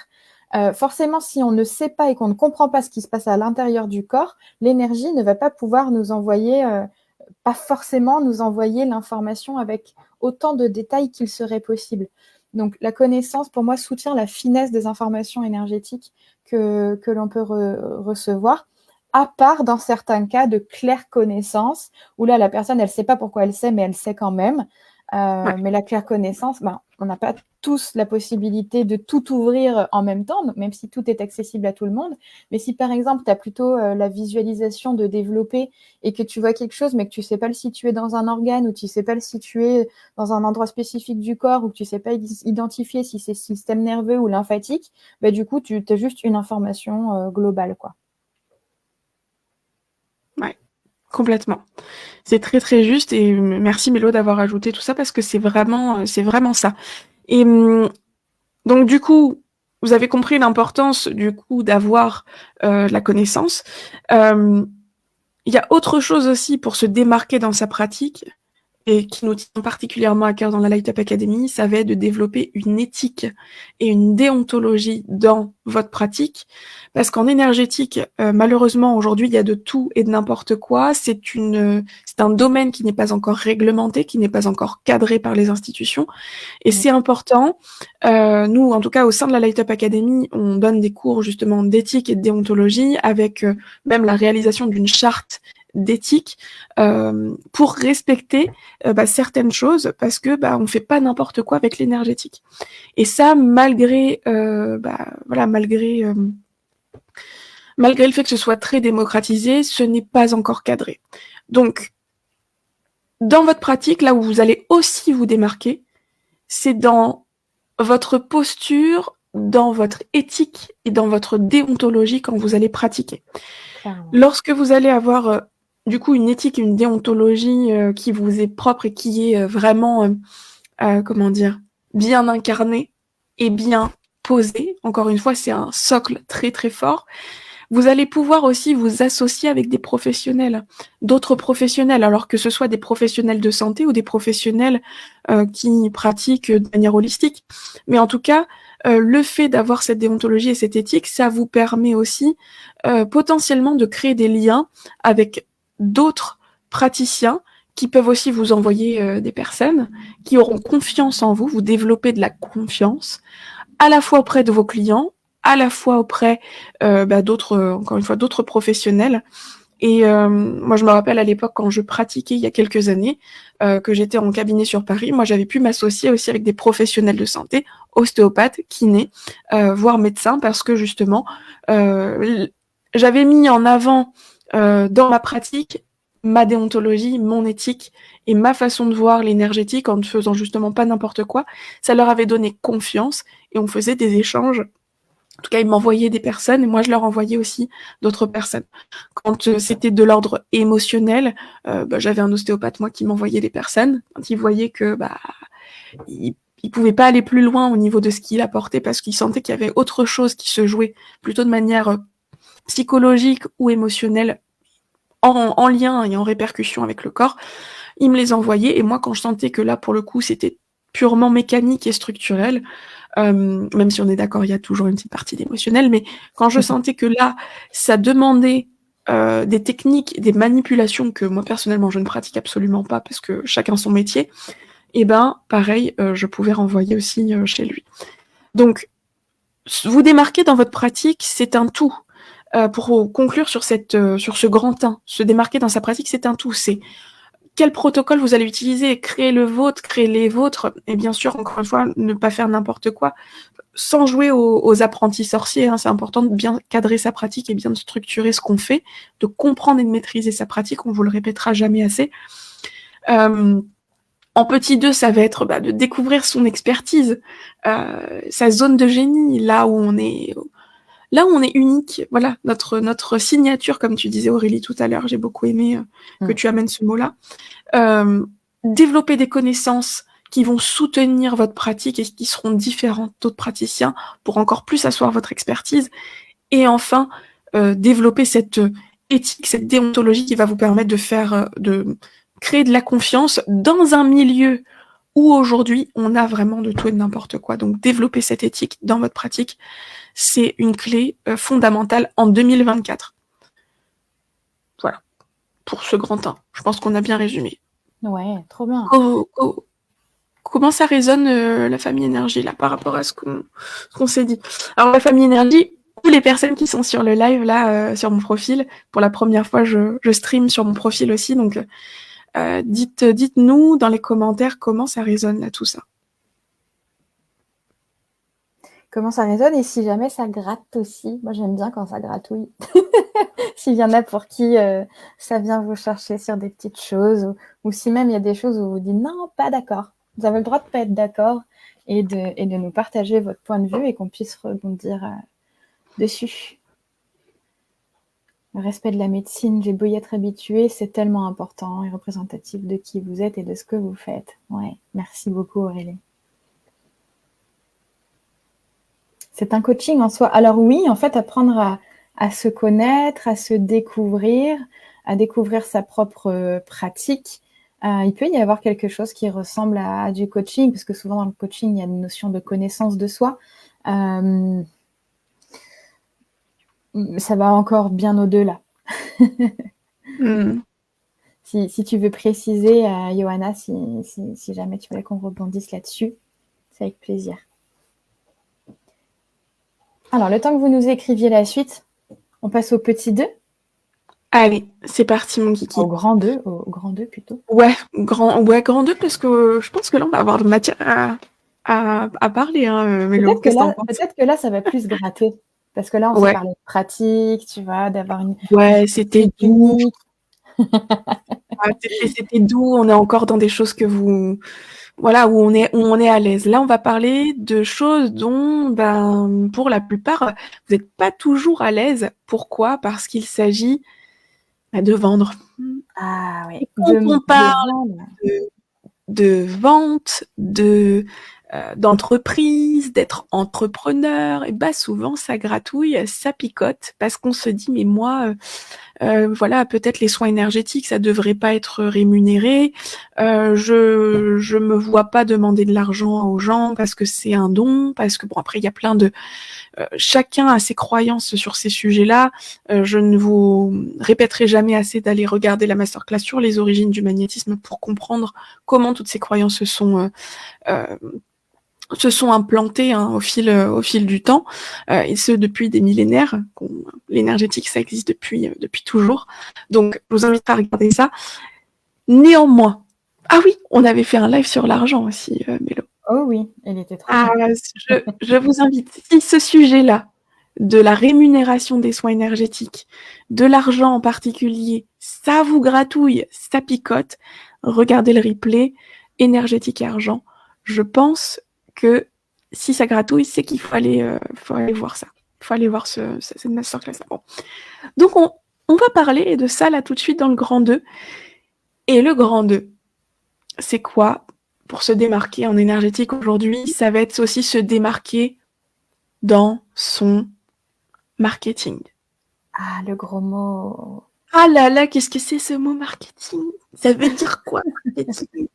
forcément, si on ne sait pas et qu'on ne comprend pas ce qui se passe à l'intérieur du corps, l'énergie ne va pas pouvoir nous envoyer, pas forcément nous envoyer l'information avec autant de détails qu'il serait possible. Donc la connaissance, pour moi, soutient la finesse des informations énergétiques que l'on peut recevoir, à part dans certains cas de claire connaissance, où là, la personne, elle ne sait pas pourquoi elle sait, mais elle sait quand même. Ouais. Mais la claire connaissance, on n'a pas tous la possibilité de tout ouvrir en même temps, donc même si tout est accessible à tout le monde. Mais si par exemple, tu as plutôt la visualisation de développer et que tu vois quelque chose, mais que tu ne sais pas le situer dans un organe, ou tu ne sais pas le situer dans un endroit spécifique du corps, ou que tu ne sais pas identifier si c'est système nerveux ou lymphatique, bah, du coup, tu as juste une information globale, quoi. Ouais, complètement. C'est très très juste et merci Mélo d'avoir ajouté tout ça parce que c'est vraiment ça. Et donc du coup, vous avez compris l'importance du coup d'avoir la connaissance. Il y a autre chose aussi pour se démarquer dans sa pratique et qui nous tient particulièrement à cœur dans la Light Up Academy, ça va être de développer une éthique et une déontologie dans votre pratique. Parce qu'en énergétique, malheureusement, aujourd'hui, il y a de tout et de n'importe quoi. C'est un domaine qui n'est pas encore réglementé, qui n'est pas encore cadré par les institutions. Et c'est important. Nous, en tout cas, au sein de la Light Up Academy, on donne des cours justement d'éthique et de déontologie avec même la réalisation d'une charte d'éthique pour respecter certaines choses parce que on fait pas n'importe quoi avec l'énergétique. Et ça, malgré malgré le fait que ce soit très démocratisé, ce n'est pas encore cadré. Donc, dans votre pratique, là où vous allez aussi vous démarquer, c'est dans votre posture, dans votre éthique et dans votre déontologie quand vous allez pratiquer. Clairement. Lorsque vous allez avoir du coup une éthique et une déontologie qui vous est propre et qui est vraiment, bien incarnée et bien posée, encore une fois, c'est un socle très très fort, vous allez pouvoir aussi vous associer avec des professionnels, d'autres professionnels, alors que ce soit des professionnels de santé ou des professionnels qui pratiquent de manière holistique. Mais en tout cas, le fait d'avoir cette déontologie et cette éthique, ça vous permet aussi potentiellement de créer des liens avec d'autres praticiens qui peuvent aussi vous envoyer des personnes qui auront confiance en vous, vous développer de la confiance, à la fois auprès de vos clients, à la fois auprès d'autres professionnels. Et moi, je me rappelle à l'époque, quand je pratiquais il y a quelques années, que j'étais en cabinet sur Paris, moi, j'avais pu m'associer aussi avec des professionnels de santé, ostéopathes, kinés, voire médecins, parce que justement, j'avais mis en avant dans ma pratique ma déontologie, mon éthique et ma façon de voir l'énergétique en ne faisant justement pas n'importe quoi. Ça leur avait donné confiance et on faisait des échanges. En tout cas, ils m'envoyaient des personnes et moi, je leur envoyais aussi d'autres personnes. Quand c'était de l'ordre émotionnel, j'avais un ostéopathe, moi, qui m'envoyait des personnes. Quand il voyait que il pouvait pas aller plus loin au niveau de ce qu'il apportait parce qu'il sentait qu'il y avait autre chose qui se jouait plutôt de manière psychologique ou émotionnelle en lien et en répercussion avec le corps, il me les envoyait et moi, quand je sentais que là, pour le coup, c'était purement mécanique et structurel, même si on est d'accord, il y a toujours une petite partie d'émotionnel, mais quand je sentais que là, ça demandait des techniques, des manipulations que moi, personnellement, je ne pratique absolument pas parce que chacun son métier, et pareil, je pouvais renvoyer aussi chez lui. Donc, vous démarquer dans votre pratique, c'est un tout. Pour conclure sur ce grand 1, se démarquer dans sa pratique, c'est un tout. C'est quel protocole vous allez utiliser, créer le vôtre, créer les vôtres, et bien sûr, encore une fois, ne pas faire n'importe quoi, sans jouer aux apprentis sorciers. C'est important de bien cadrer sa pratique et bien de structurer ce qu'on fait, de comprendre et de maîtriser sa pratique, on vous le répétera jamais assez. En petit 2, ça va être de découvrir son expertise, sa zone de génie, là où on est là où on est unique, voilà, notre signature, comme tu disais Aurélie tout à l'heure, j'ai beaucoup aimé que tu amènes ce mot-là. Développer des connaissances qui vont soutenir votre pratique et qui seront différentes d'autres praticiens pour encore plus asseoir votre expertise. Et enfin, développer cette éthique, cette déontologie qui va vous permettre de créer de la confiance dans un milieu où aujourd'hui on a vraiment de tout et de n'importe quoi. Donc développer cette éthique dans votre pratique, c'est une clé fondamentale en 2024. Voilà, pour ce grand 1. Je pense qu'on a bien résumé. Ouais, trop bien. Comment ça résonne la famille énergie là par rapport à ce qu'on s'est dit? Alors la famille énergie, ou les personnes qui sont sur le live là sur mon profil, pour la première fois je stream sur mon profil aussi, donc dites-nous dans les commentaires comment ça résonne là tout ça. Comment ça résonne et si jamais ça gratte aussi. Moi j'aime bien quand ça gratouille. S'il y en a pour qui ça vient vous chercher sur des petites choses ou si même il y a des choses où vous dites non, pas d'accord. Vous avez le droit de ne pas être d'accord et de nous partager votre point de vue et qu'on puisse rebondir dessus. Le respect de la médecine, j'ai beau y être habituée, c'est tellement important et représentatif de qui vous êtes et de ce que vous faites. Ouais, merci beaucoup Aurélie. C'est un coaching en soi. Alors oui, en fait, apprendre à se connaître, à se découvrir, à découvrir sa propre pratique. Il peut y avoir quelque chose qui ressemble à du coaching, parce que souvent dans le coaching, il y a une notion de connaissance de soi. Ça va encore bien au-delà. Si tu veux préciser, Johanna, si jamais tu voulais qu'on rebondisse là-dessus, c'est avec plaisir. Alors, le temps que vous nous écriviez la suite, on passe au petit 2. Allez, c'est parti mon kiki. Au grand 2 plutôt. Ouais, grand 2 parce que je pense que là on va avoir de matière à parler. Peut-être que là, ça va plus gratter. Parce que là, on s'est parlé de pratique, tu vois, d'avoir une... Ouais, c'était doux. C'était doux, on est encore dans des choses que vous... Voilà, où on est à l'aise. Là, on va parler de choses dont, pour la plupart, vous n'êtes pas toujours à l'aise. Pourquoi? Parce qu'il s'agit de vendre. Ah oui. Quand on parle de vente, d'entreprise, d'être entrepreneur, et souvent ça gratouille, ça picote, parce qu'on se dit mais moi, voilà, peut-être les soins énergétiques, ça devrait pas être rémunéré. Je me vois pas demander de l'argent aux gens parce que c'est un don, parce que bon après il y a plein de chacun a ses croyances sur ces sujets-là. Je ne vous répéterai jamais assez d'aller regarder la masterclass sur les origines du magnétisme pour comprendre comment toutes ces croyances se sont implantées au fil du temps, et ce depuis des millénaires. L'énergétique, ça existe depuis toujours. Donc, je vous invite à regarder ça. Néanmoins, ah oui, on avait fait un live sur l'argent aussi, Mélo. Oh oui, il était trop bien. Je vous invite, si ce sujet-là, de la rémunération des soins énergétiques, de l'argent en particulier, ça vous gratouille, ça picote, regardez le replay, énergétique et argent. Je pense que si ça gratouille, c'est qu'il faut aller voir ça. Il faut aller voir cette masterclass. Bon. Donc, on va parler de ça là tout de suite dans le grand 2. Et le grand 2, c'est quoi? Pour se démarquer en énergétique aujourd'hui, ça va être aussi se démarquer dans son marketing. Ah, le gros mot. Ah là là, qu'est-ce que c'est ce mot marketing? Ça veut dire quoi, marketing?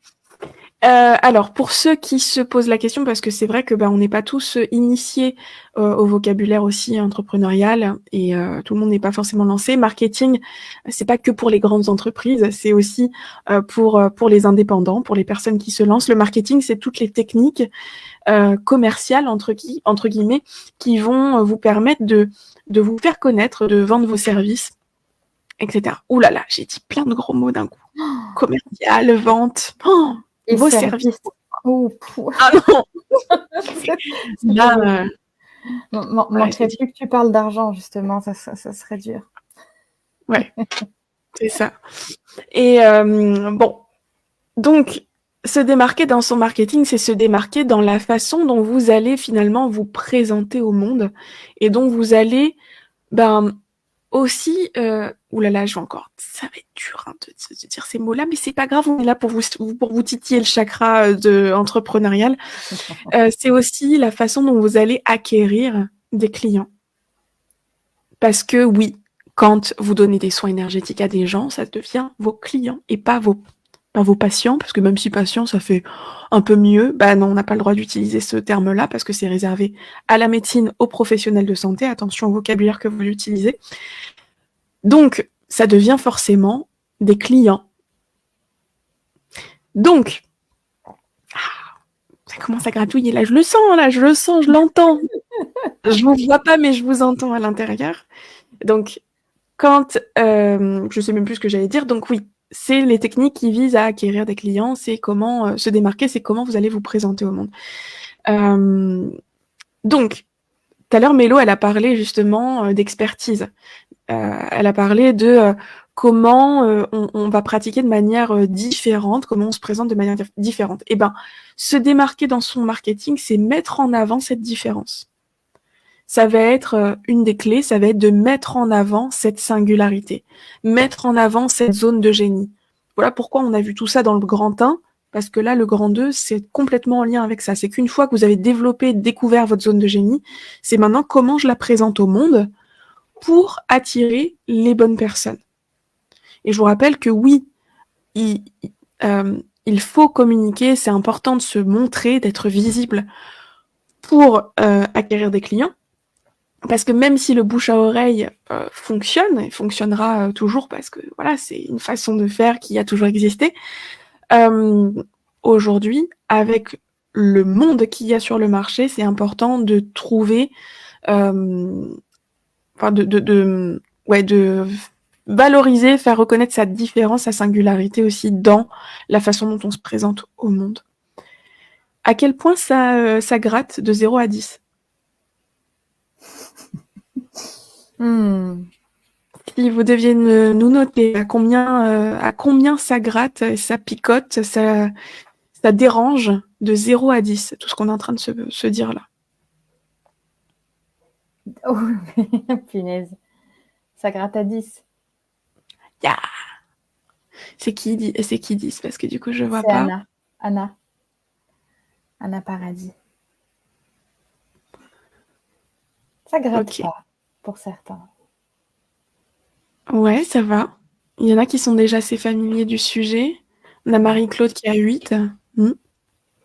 Alors, pour ceux qui se posent la question, parce que c'est vrai que on n'est pas tous initiés au vocabulaire aussi entrepreneurial et tout le monde n'est pas forcément lancé. Marketing, c'est pas que pour les grandes entreprises, c'est aussi pour les indépendants, pour les personnes qui se lancent. Le marketing, c'est toutes les techniques commerciales entre guillemets qui vont vous permettre de vous faire connaître, de vendre vos services, etc. Ouh là là, j'ai dit plein de gros mots d'un coup. Commercial, vente. Et vos services. Oh, ah non. Là, manquerait plus que tu parles d'argent, justement, ça serait dur. Ouais, c'est ça. Et bon, donc, se démarquer dans son marketing, c'est se démarquer dans la façon dont vous allez finalement vous présenter au monde et dont vous allez aussi, ouh là là, ça va être dur hein, de dire ces mots-là, mais c'est pas grave, on est là pour vous titiller le chakra entrepreneurial. C'est aussi la façon dont vous allez acquérir des clients. Parce que oui, quand vous donnez des soins énergétiques à des gens, ça devient vos clients et pas vos patients, parce que même si patient, ça fait un peu mieux, non, on n'a pas le droit d'utiliser ce terme-là parce que c'est réservé à la médecine, aux professionnels de santé. Attention au vocabulaire que vous utilisez. Donc, ça devient forcément des clients. Donc, ça commence à gratouiller. Là, je le sens, je l'entends. Je vous vois pas, mais je vous entends à l'intérieur. Donc, quand, je sais même plus ce que j'allais dire. Donc oui, c'est les techniques qui visent à acquérir des clients. C'est comment se démarquer, c'est comment vous allez vous présenter au monde. Donc, tout à l'heure, Mélo, elle a parlé justement d'expertise. Elle a parlé de comment on va pratiquer de manière différente, comment on se présente de manière différente. Eh ben, se démarquer dans son marketing, c'est mettre en avant cette différence. Ça va être une des clés, ça va être de mettre en avant cette singularité, mettre en avant cette zone de génie. Voilà pourquoi on a vu tout ça dans le grand 1, parce que là, le grand 2, c'est complètement en lien avec ça. C'est qu'une fois que vous avez développé, découvert votre zone de génie, c'est maintenant comment je la présente au monde pour attirer les bonnes personnes. Et je vous rappelle que oui, il faut communiquer, c'est important de se montrer, d'être visible pour acquérir des clients. Parce que même si le bouche à oreille fonctionne, et fonctionnera toujours parce que voilà, c'est une façon de faire qui a toujours existé, aujourd'hui, avec le monde qu'il y a sur le marché, c'est important de trouver, de valoriser, faire reconnaître sa différence, sa singularité aussi dans la façon dont on se présente au monde. À quel point ça gratte de 0 à 10 ? Si vous deviez nous noter à combien ça gratte, ça picote, ça dérange de 0 à 10, tout ce qu'on est en train de se dire là. Oh, punaise. Ça gratte à 10. Yeah. C'est qui 10 parce que du coup je vois c'est pas. Anna Paradis. Ça gratte pas pour certains. Ouais, ça va. Il y en a qui sont déjà assez familiers du sujet. On a Marie-Claude qui a 8.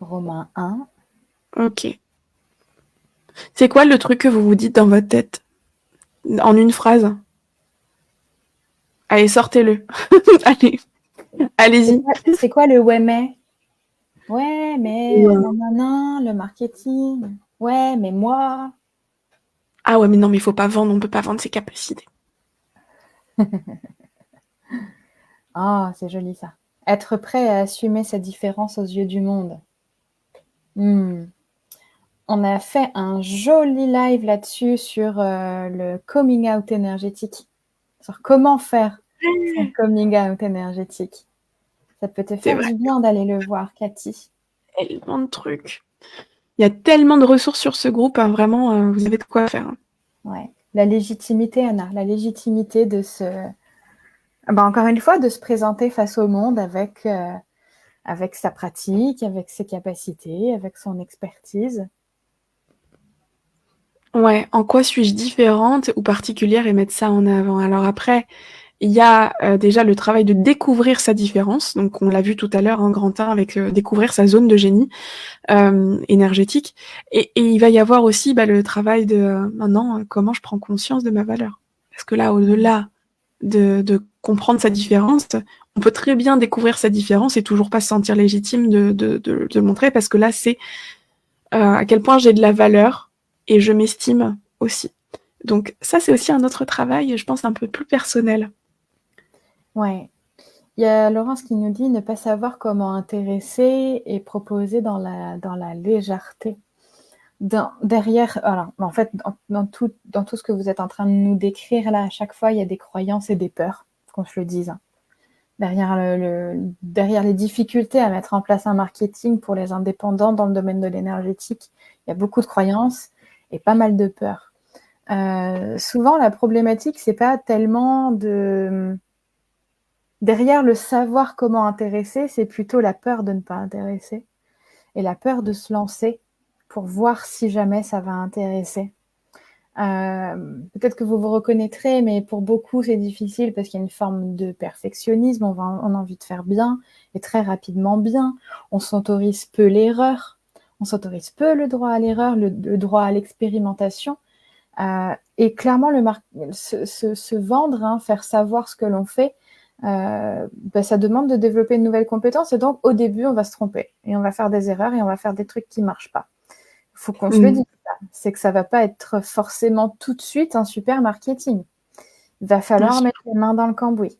Romain 1. Ok. C'est quoi le truc que vous vous dites dans votre tête en une phrase? Allez, sortez-le. Allez-y. C'est quoi le ouais mais? Ouais mais non, le marketing. Ouais mais moi. Ah ouais mais non mais il faut pas vendre, on peut pas vendre ses capacités. Ah, c'est joli ça. Être prêt à assumer sa différence aux yeux du monde. On a fait un joli live là-dessus sur le coming out énergétique. Sur comment faire son coming out énergétique. Ça peut te faire du bien d'aller le voir, Cathy. Tellement de trucs. Il y a tellement de ressources sur ce groupe, hein, vraiment, vous avez de quoi faire. Ouais. La légitimité, Anna, la légitimité de encore une fois, de se présenter face au monde avec sa pratique, avec ses capacités, avec son expertise. Ouais, en quoi suis-je différente ou particulière et mettre ça en avant. Alors après, il y a déjà le travail de découvrir sa différence. Donc on l'a vu tout à l'heure, grand 1, avec découvrir sa zone de génie énergétique. Et il va y avoir aussi le travail de maintenant, comment je prends conscience de ma valeur. Parce que là, au-delà de comprendre sa différence, on peut très bien découvrir sa différence et toujours pas se sentir légitime de le montrer, parce que là, c'est à quel point j'ai de la valeur et je m'estime aussi. Donc ça, c'est aussi un autre travail, je pense, un peu plus personnel. Ouais. Il y a Laurence qui nous dit ne pas savoir comment intéresser et proposer dans la légèreté. Derrière, voilà, en fait, dans tout ce que vous êtes en train de nous décrire là, à chaque fois, il y a des croyances et des peurs, qu'on se le dise. derrière les difficultés à mettre en place un marketing pour les indépendants dans le domaine de l'énergétique, il y a beaucoup de croyances et pas mal de peurs. Souvent, la problématique, c'est pas tellement derrière le savoir comment intéresser, c'est plutôt la peur de ne pas intéresser et la peur de se lancer pour voir si jamais ça va intéresser. Peut-être que vous vous reconnaîtrez, mais pour beaucoup, c'est difficile parce qu'il y a une forme de perfectionnisme. On a envie de faire bien et très rapidement bien. On s'autorise peu l'erreur. On s'autorise peu le droit à l'erreur, le droit à l'expérimentation. Et clairement, se vendre, faire savoir ce que l'on fait, ça demande de développer une nouvelle compétence. Et donc, au début, on va se tromper et on va faire des erreurs et on va faire des trucs qui ne marchent pas. Il faut qu'on se le dise. C'est que ça ne va pas être forcément tout de suite un super marketing. Il va falloir mettre les mains dans le cambouis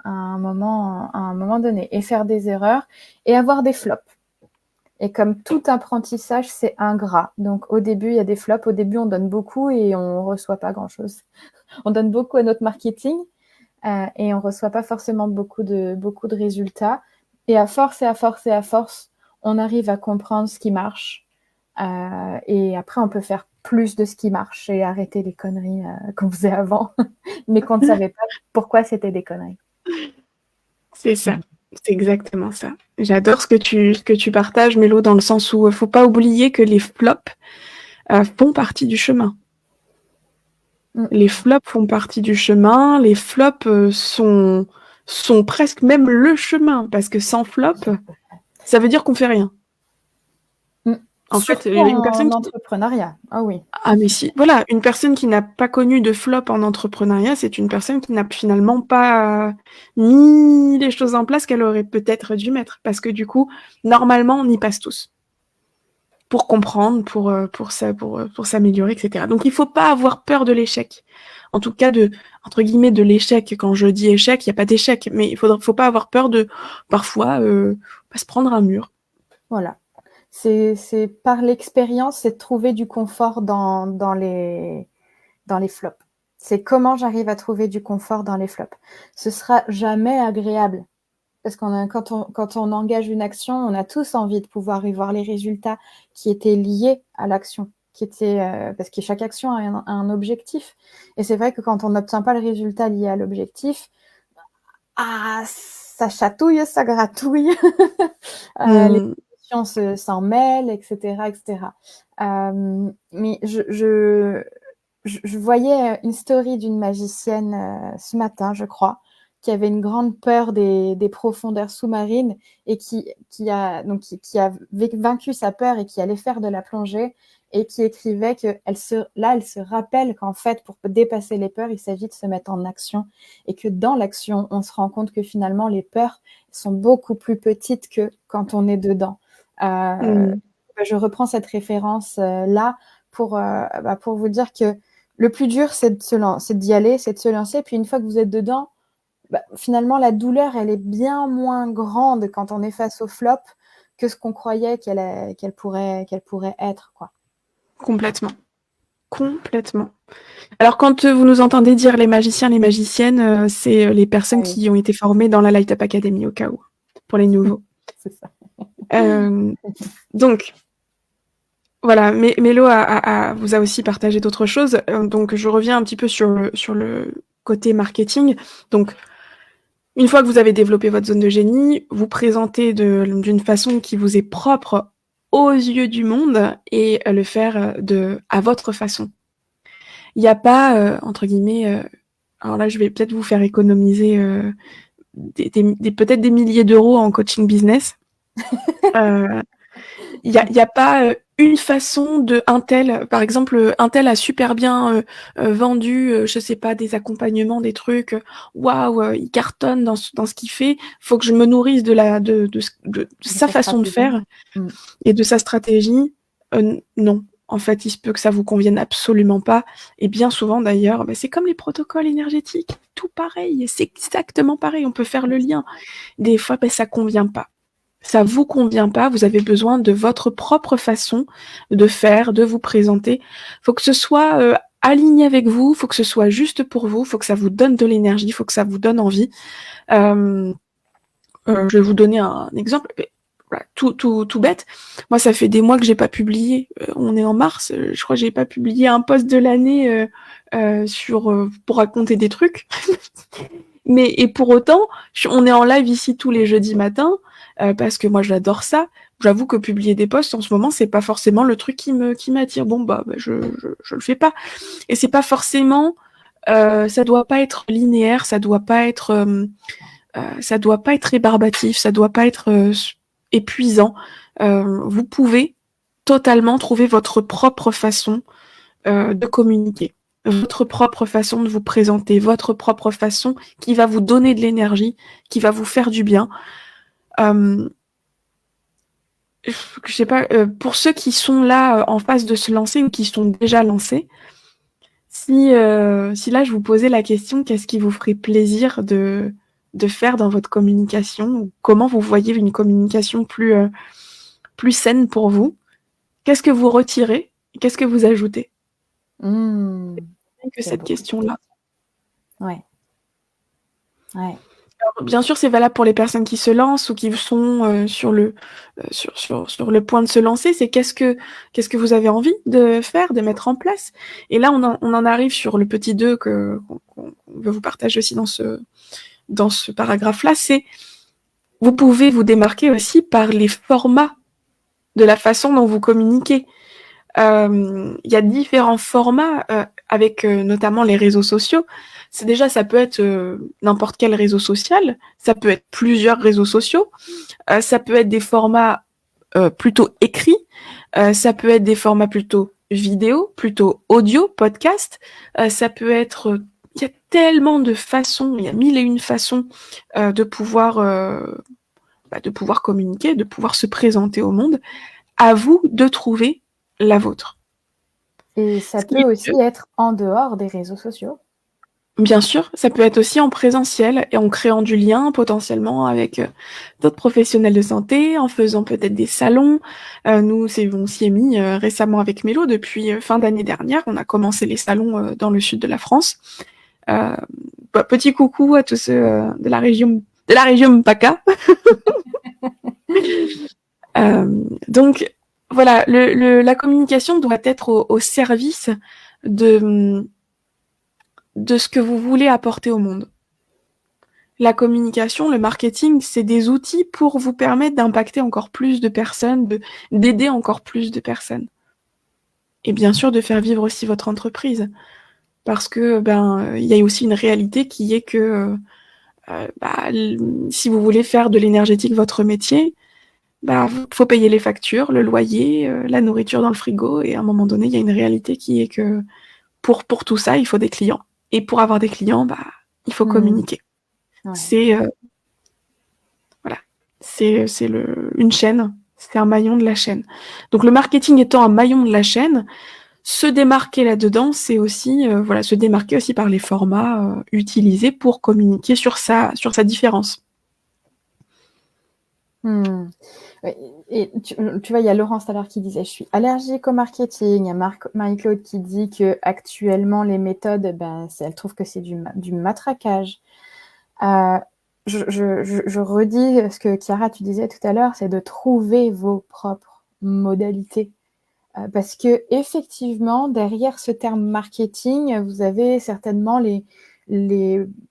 à un moment donné et faire des erreurs et avoir des flops. Et comme tout apprentissage, c'est ingrat. Donc au début, il y a des flops. Au début, on donne beaucoup et on ne reçoit pas grand-chose. On donne beaucoup à notre marketing et on ne reçoit pas forcément beaucoup de résultats. Et à force, on arrive à comprendre ce qui marche. Et après, on peut faire plus de ce qui marche et arrêter les conneries qu'on faisait avant, mais qu'on ne savait pas pourquoi c'était des conneries. C'est ça, c'est exactement ça. J'adore ce que tu partages, Mélo, dans le sens où il ne faut pas oublier que les flops font partie du chemin. Les flops font partie du chemin, les flops sont presque même le chemin, parce que sans flop, ça veut dire qu'on fait rien. En fait, une personne en entrepreneuriat. Ah oui. Ah mais si, voilà, une personne qui n'a pas connu de flop en entrepreneuriat, c'est une personne qui n'a finalement pas mis les choses en place qu'elle aurait peut-être dû mettre. Parce que du coup, normalement, on y passe tous. Pour comprendre, pour s'améliorer, etc. Donc il ne faut pas avoir peur de l'échec. En tout cas, entre guillemets, de l'échec. Quand je dis échec, il n'y a pas d'échec. Mais il ne faut pas avoir peur de, parfois, se prendre un mur. Voilà. C'est par l'expérience, c'est de trouver du confort dans les flops. C'est comment j'arrive à trouver du confort dans les flops. Ce sera jamais agréable. Parce quand on engage une action, on a tous envie de pouvoir y voir les résultats qui étaient liés à l'action. Parce que chaque action a un objectif. Et c'est vrai que quand on n'obtient pas le résultat lié à l'objectif, ça chatouille, ça gratouille. Les s'en mêlent, etc. Mais je voyais une story d'une magicienne ce matin, je crois, qui avait une grande peur des profondeurs sous-marines et qui a vaincu sa peur et qui allait faire de la plongée et qui écrivait elle se rappelle qu'en fait, pour dépasser les peurs, il s'agit de se mettre en action et que dans l'action, on se rend compte que finalement, les peurs sont beaucoup plus petites que quand on est dedans. Je reprends cette référence là pour vous dire que le plus dur, c'est d'y aller, c'est de se lancer. Puis une fois que vous êtes dedans, finalement, la douleur, elle est bien moins grande quand on est face au flop que ce qu'on croyait qu'elle pourrait être, quoi. Complètement. Alors, quand vous nous entendez dire les magiciens, les magiciennes, c'est les personnes qui ont été formées dans la Light Up Academy, au cas où, pour les nouveaux. C'est ça. Donc, voilà, Mélo vous a aussi partagé d'autres choses. Donc, je reviens un petit peu sur le côté marketing. Donc, une fois que vous avez développé votre zone de génie, vous présentez d'une façon qui vous est propre aux yeux du monde et le faire à votre façon. Il n'y a pas, entre guillemets, alors là, je vais peut-être vous faire économiser peut-être des milliers d'euros en coaching business. Il n'y a pas une façon de un tel, par exemple, un tel a super bien vendu, je sais pas, des accompagnements, des trucs, waouh, il cartonne dans ce qu'il fait. Faut que je me nourrisse de sa façon de faire et de sa stratégie. Non. En fait, il se peut que ça vous convienne absolument pas. Et bien souvent, d'ailleurs, c'est comme les protocoles énergétiques. Tout pareil. C'est exactement pareil. On peut faire le lien. Des fois, ça convient pas. Ça vous convient pas. Vous avez besoin de votre propre façon de faire, de vous présenter. Faut que ce soit aligné avec vous. Faut que ce soit juste pour vous. Faut que ça vous donne de l'énergie. Faut que ça vous donne envie. Je vais vous donner un exemple. Voilà, tout bête. Moi, ça fait des mois que j'ai pas publié. On est en mars. Je crois que j'ai pas publié un post de l'année pour raconter des trucs. Et pour autant, on est en live ici tous les jeudis matins parce que moi j'adore ça. J'avoue que publier des posts en ce moment, c'est pas forcément le truc qui m'attire. Bon je le fais pas. Et c'est pas forcément, ça doit pas être linéaire, ça doit pas être rébarbatif, ça doit pas être épuisant. Vous pouvez totalement trouver votre propre façon de communiquer, votre propre façon de vous présenter, votre propre façon qui va vous donner de l'énergie, qui va vous faire du bien. Je sais pas, pour ceux qui sont là en phase de se lancer ou qui sont déjà lancés, si là je vous posais la question, qu'est-ce qui vous ferait plaisir de faire dans votre communication, ou comment vous voyez une communication plus saine pour vous, qu'est-ce que vous retirez, qu'est-ce que vous ajoutez? Que cette question-là. Ouais. Ouais. Alors, bien sûr, c'est valable pour les personnes qui se lancent ou qui sont sur le point de se lancer. C'est qu'est-ce que vous avez envie de faire, de mettre en place. Et là, on en arrive sur le petit 2 qu'on veut vous partager aussi dans ce paragraphe-là. C'est vous pouvez vous démarquer aussi par les formats de la façon dont vous communiquez. Il y a différents formats avec notamment les réseaux sociaux. Ça peut être n'importe quel réseau social, ça peut être plusieurs réseaux sociaux, ça peut être des formats plutôt écrits, ça peut être des formats plutôt vidéo, plutôt audio, podcast, ça peut être... Il y a tellement de façons, il y a mille et une façons de pouvoir communiquer, de pouvoir se présenter au monde. À vous de trouver la vôtre. Et ça peut aussi être en dehors des réseaux sociaux. Bien sûr, ça peut être aussi en présentiel et en créant du lien potentiellement avec d'autres professionnels de santé, en faisant peut-être des salons. Nous, on s'y est mis récemment avec Mélo depuis fin d'année dernière. On a commencé les salons dans le sud de la France. Petit coucou à tous ceux de la région PACA. Donc voilà, la communication doit être au service de ce que vous voulez apporter au monde. La communication, le marketing, c'est des outils pour vous permettre d'impacter encore plus de personnes, d'aider encore plus de personnes. Et bien sûr, de faire vivre aussi votre entreprise. Parce que, il y a aussi une réalité qui est que, si vous voulez faire de l'énergétique votre métier, faut payer les factures, le loyer, la nourriture dans le frigo, et à un moment donné, il y a une réalité qui est que pour tout ça, il faut des clients. Et pour avoir des clients, il faut communiquer. Ouais. C'est une chaîne, c'est un maillon de la chaîne. Donc le marketing étant un maillon de la chaîne, se démarquer là-dedans, c'est aussi se démarquer aussi par les formats utilisés pour communiquer sur sa différence. Et tu vois, il y a Laurence tout à l'heure qui disait « Je suis allergique au marketing ». Il y a Marie-Claude qui dit qu'actuellement, les méthodes, elle trouve que c'est du matraquage. Je redis ce que Chiara, tu disais tout à l'heure, c'est de trouver vos propres modalités. Parce que effectivement, derrière ce terme marketing, vous avez certainement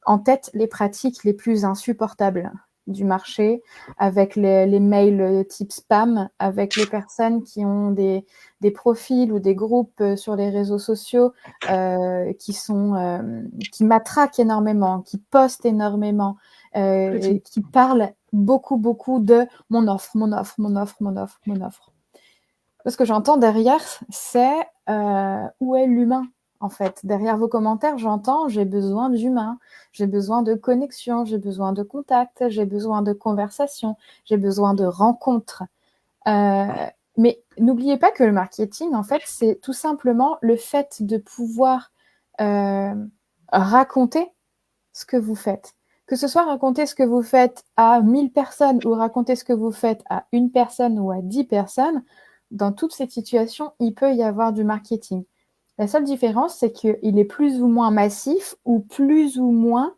en tête les pratiques les plus insupportables du marché, avec les mails type spam, avec les personnes qui ont des profils ou des groupes sur les réseaux sociaux qui matraquent énormément, qui postent énormément, qui parlent beaucoup de mon offre. Ce que j'entends derrière, c'est où est l'humain, en fait. Derrière vos commentaires, j'entends j'ai besoin d'humain, j'ai besoin de connexion, j'ai besoin de contact, j'ai besoin de conversation, j'ai besoin de rencontres. Mais n'oubliez pas que le marketing, en fait, c'est tout simplement le fait de pouvoir raconter ce que vous faites. Que ce soit raconter ce que vous faites à 1000 personnes ou raconter ce que vous faites à une personne ou à 10 personnes, dans toutes ces situations, il peut y avoir du marketing. La seule différence, c'est qu'il est plus ou moins massif ou plus ou moins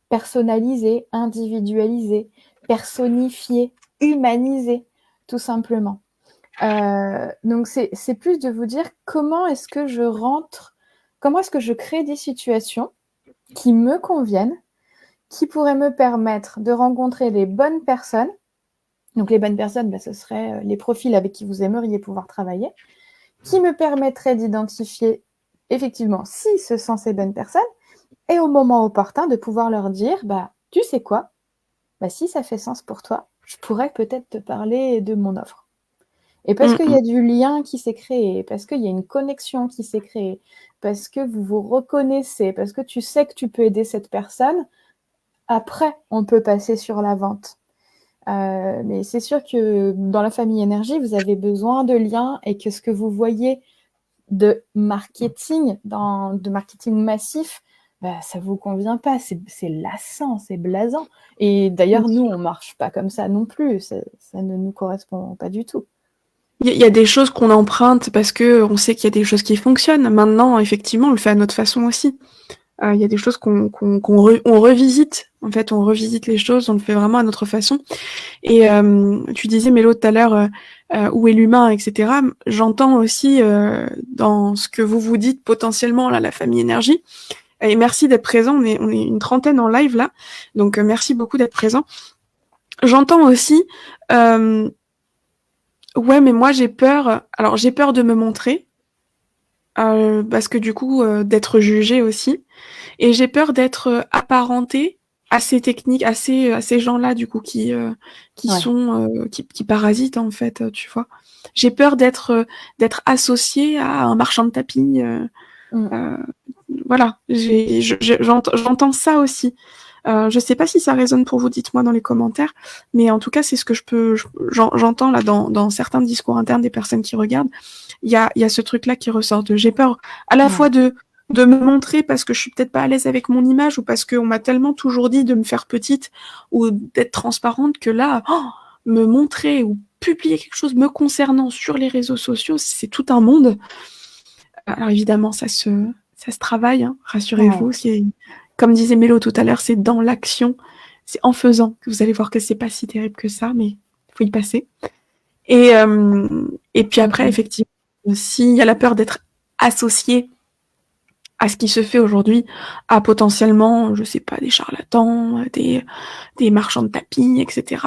personnalisé, individualisé, personnifié, humanisé, tout simplement. Donc, c'est plus de vous dire comment est-ce que je crée des situations qui me conviennent, qui pourraient me permettre de rencontrer les bonnes personnes. Donc, les bonnes personnes, ce seraient les profils avec qui vous aimeriez pouvoir travailler, qui me permettraient d'identifier effectivement si ce sont ces bonnes personnes, et au moment opportun de pouvoir leur dire, tu sais quoi, si ça fait sens pour toi, je pourrais peut-être te parler de mon offre. Et parce qu'il y a du lien qui s'est créé, parce qu'il y a une connexion qui s'est créée, parce que vous vous reconnaissez, parce que tu sais que tu peux aider cette personne, après, on peut passer sur la vente. Mais c'est sûr que dans la famille énergie, vous avez besoin de liens et que ce que vous voyez de marketing, de marketing massif, ça vous convient pas. C'est lassant, c'est blasant. Et d'ailleurs, nous, on marche pas comme ça non plus. Ça ne nous correspond pas du tout. Il y a des choses qu'on emprunte parce que on sait qu'il y a des choses qui fonctionnent. Maintenant, effectivement, on le fait à notre façon aussi. Il y a des choses qu'on revisite. En fait, on revisite les choses, on le fait vraiment à notre façon. Et tu disais, Mélo, tout à l'heure, où est l'humain, etc. J'entends aussi dans ce que vous dites potentiellement, là, la famille énergie. Et merci d'être présent. On est une trentaine en live, là. Donc, merci beaucoup d'être présent. J'entends aussi... ouais, mais moi, j'ai peur. Alors, j'ai peur de me montrer. Parce que du coup, d'être jugée aussi. Et j'ai peur d'être apparentée à ces techniques, à ces gens-là, du coup, qui parasitent, en fait, tu vois. J'ai peur d'être associée à un marchand de tapis. Voilà, j'entends ça aussi. Je sais pas si ça résonne pour vous, dites-moi dans les commentaires, mais en tout cas, c'est ce que j'entends là dans certains discours internes des personnes qui regardent. Il y a ce truc-là qui ressort de j'ai peur à la fois de me montrer parce que je suis peut-être pas à l'aise avec mon image ou parce qu'on m'a tellement toujours dit de me faire petite ou d'être transparente que là, me montrer ou publier quelque chose me concernant sur les réseaux sociaux, c'est tout un monde. Alors évidemment, ça se travaille, hein, rassurez-vous. C'est, comme disait Mélo tout à l'heure, c'est dans l'action, c'est en faisant que vous allez voir que c'est pas si terrible que ça, mais il faut y passer. Et puis après, effectivement, s'il y a la peur d'être associé à ce qui se fait aujourd'hui, à potentiellement, je sais pas, des charlatans, des marchands de tapis, etc.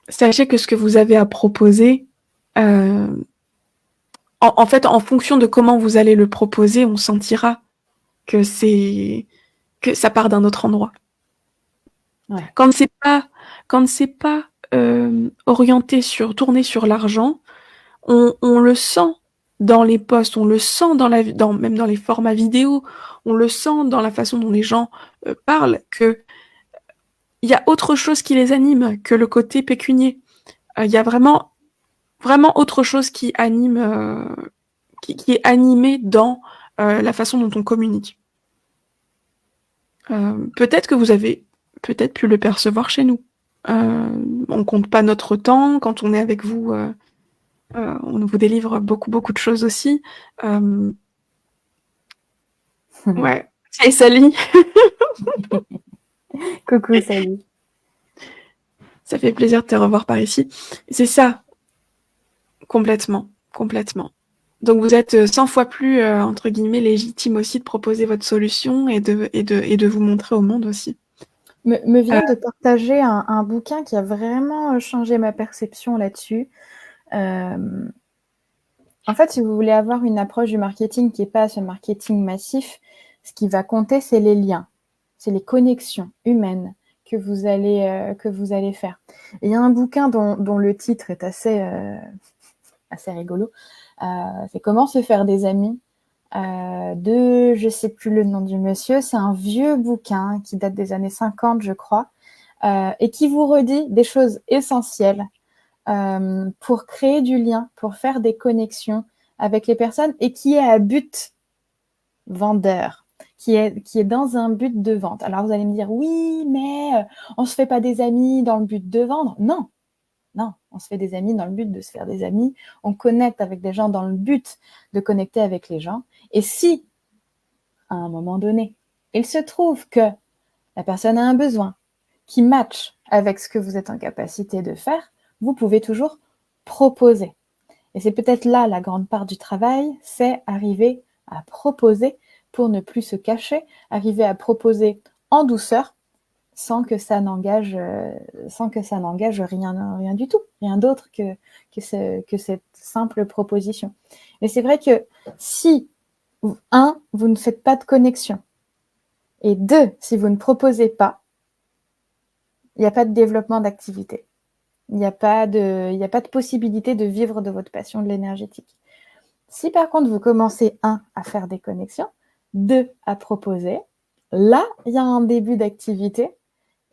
Sachez que ce que vous avez à proposer, en fait, en fonction de comment vous allez le proposer, on sentira que ça part d'un autre endroit. Ouais. Quand c'est pas orienté tourné sur l'argent, on le sent dans les posts, on le sent même dans les formats vidéo, on le sent dans la façon dont les gens parlent, que il y a autre chose qui les anime que le côté pécunier. Il y a vraiment autre chose qui anime, qui est animé dans la façon dont on communique. Peut-être que vous avez pu le percevoir chez nous. On compte pas notre temps quand on est avec vous. On vous délivre beaucoup de choses aussi. Ouais. Et Sally. Coucou, Sally. Ça fait plaisir de te revoir par ici. C'est ça. Complètement. Donc vous êtes 100 fois plus, entre guillemets, légitime aussi de proposer votre solution et de vous montrer au monde aussi. Me vient de partager un bouquin qui a vraiment changé ma perception là-dessus. En fait, si vous voulez avoir une approche du marketing qui n'est pas ce marketing massif, ce qui va compter, c'est les liens, c'est les connexions humaines que vous allez faire. Et il y a un bouquin dont le titre est assez rigolo. C'est Comment se faire des amis je sais plus le nom du monsieur. C'est un vieux bouquin qui date des années 50, je crois, et qui vous redit des choses essentielles pour créer du lien, pour faire des connexions avec les personnes et qui est à but vendeur, qui est dans un but de vente. Alors vous allez me dire, oui, mais on se fait pas des amis dans le but de vendre. Non, on se fait des amis dans le but de se faire des amis. On connecte avec des gens dans le but de connecter avec les gens. Et si, à un moment donné, Il se trouve que la personne a un besoin qui matche avec ce que vous êtes en capacité de faire, vous pouvez toujours proposer. Et c'est peut-être là la grande part du travail, c'est arriver à proposer pour ne plus se cacher, arriver à proposer en douceur sans que ça n'engage rien du tout, rien d'autre que cette simple proposition. Mais c'est vrai que si, un, vous ne faites pas de connexion, et deux, si vous ne proposez pas, il n'y a pas de développement d'activité. Il n'y a pas de possibilité de vivre de votre passion de l'énergétique. Si par contre vous commencez, un, à faire des connexions, deux, à proposer, là, il y a un début d'activité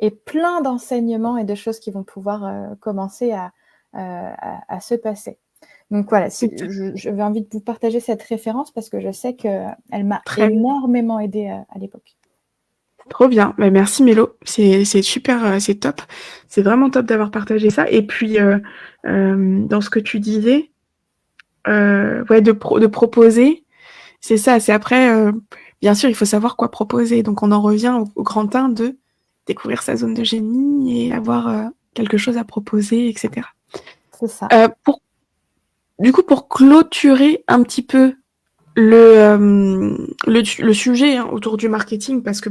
et plein d'enseignements et de choses qui vont pouvoir commencer à se passer. Donc voilà, j'avais envie de vous partager cette référence parce que je sais qu'elle m'a énormément aidée à l'époque. Trop bien. Bah, merci Mélo. C'est super, c'est top. C'est vraiment top d'avoir partagé ça. Et puis, dans ce que tu disais, de proposer, c'est ça. C'est après, bien sûr, il faut savoir quoi proposer. Donc, on en revient au grand 1 de découvrir sa zone de génie et avoir quelque chose à proposer, etc. C'est ça. Du coup, pour clôturer un petit peu le sujet autour du marketing, parce que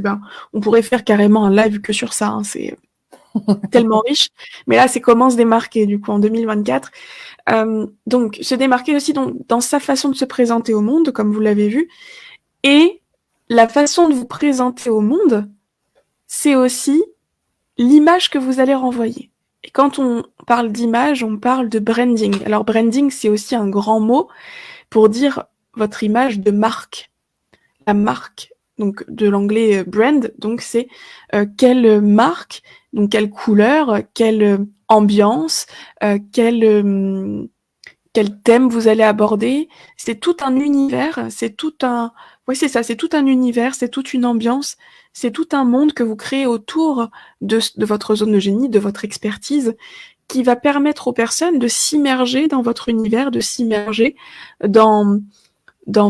on pourrait faire carrément un live que sur ça, c'est tellement riche. Mais là, c'est comment se démarquer du coup en 2024. Donc, se démarquer aussi dans sa façon de se présenter au monde, comme vous l'avez vu, et la façon de vous présenter au monde, c'est aussi l'image que vous allez renvoyer. Et quand on parle d'image, on parle de branding. Alors, branding, c'est aussi un grand mot pour dire votre image de marque. La marque, donc de l'anglais brand, donc c'est quelle marque, donc quelle couleur, quelle ambiance, quel thème vous allez aborder. C'est tout un univers, c'est tout un univers, c'est toute une ambiance, c'est tout un monde que vous créez autour de votre zone de génie, de votre expertise, qui va permettre aux personnes de s'immerger dans votre univers, de s'immerger dans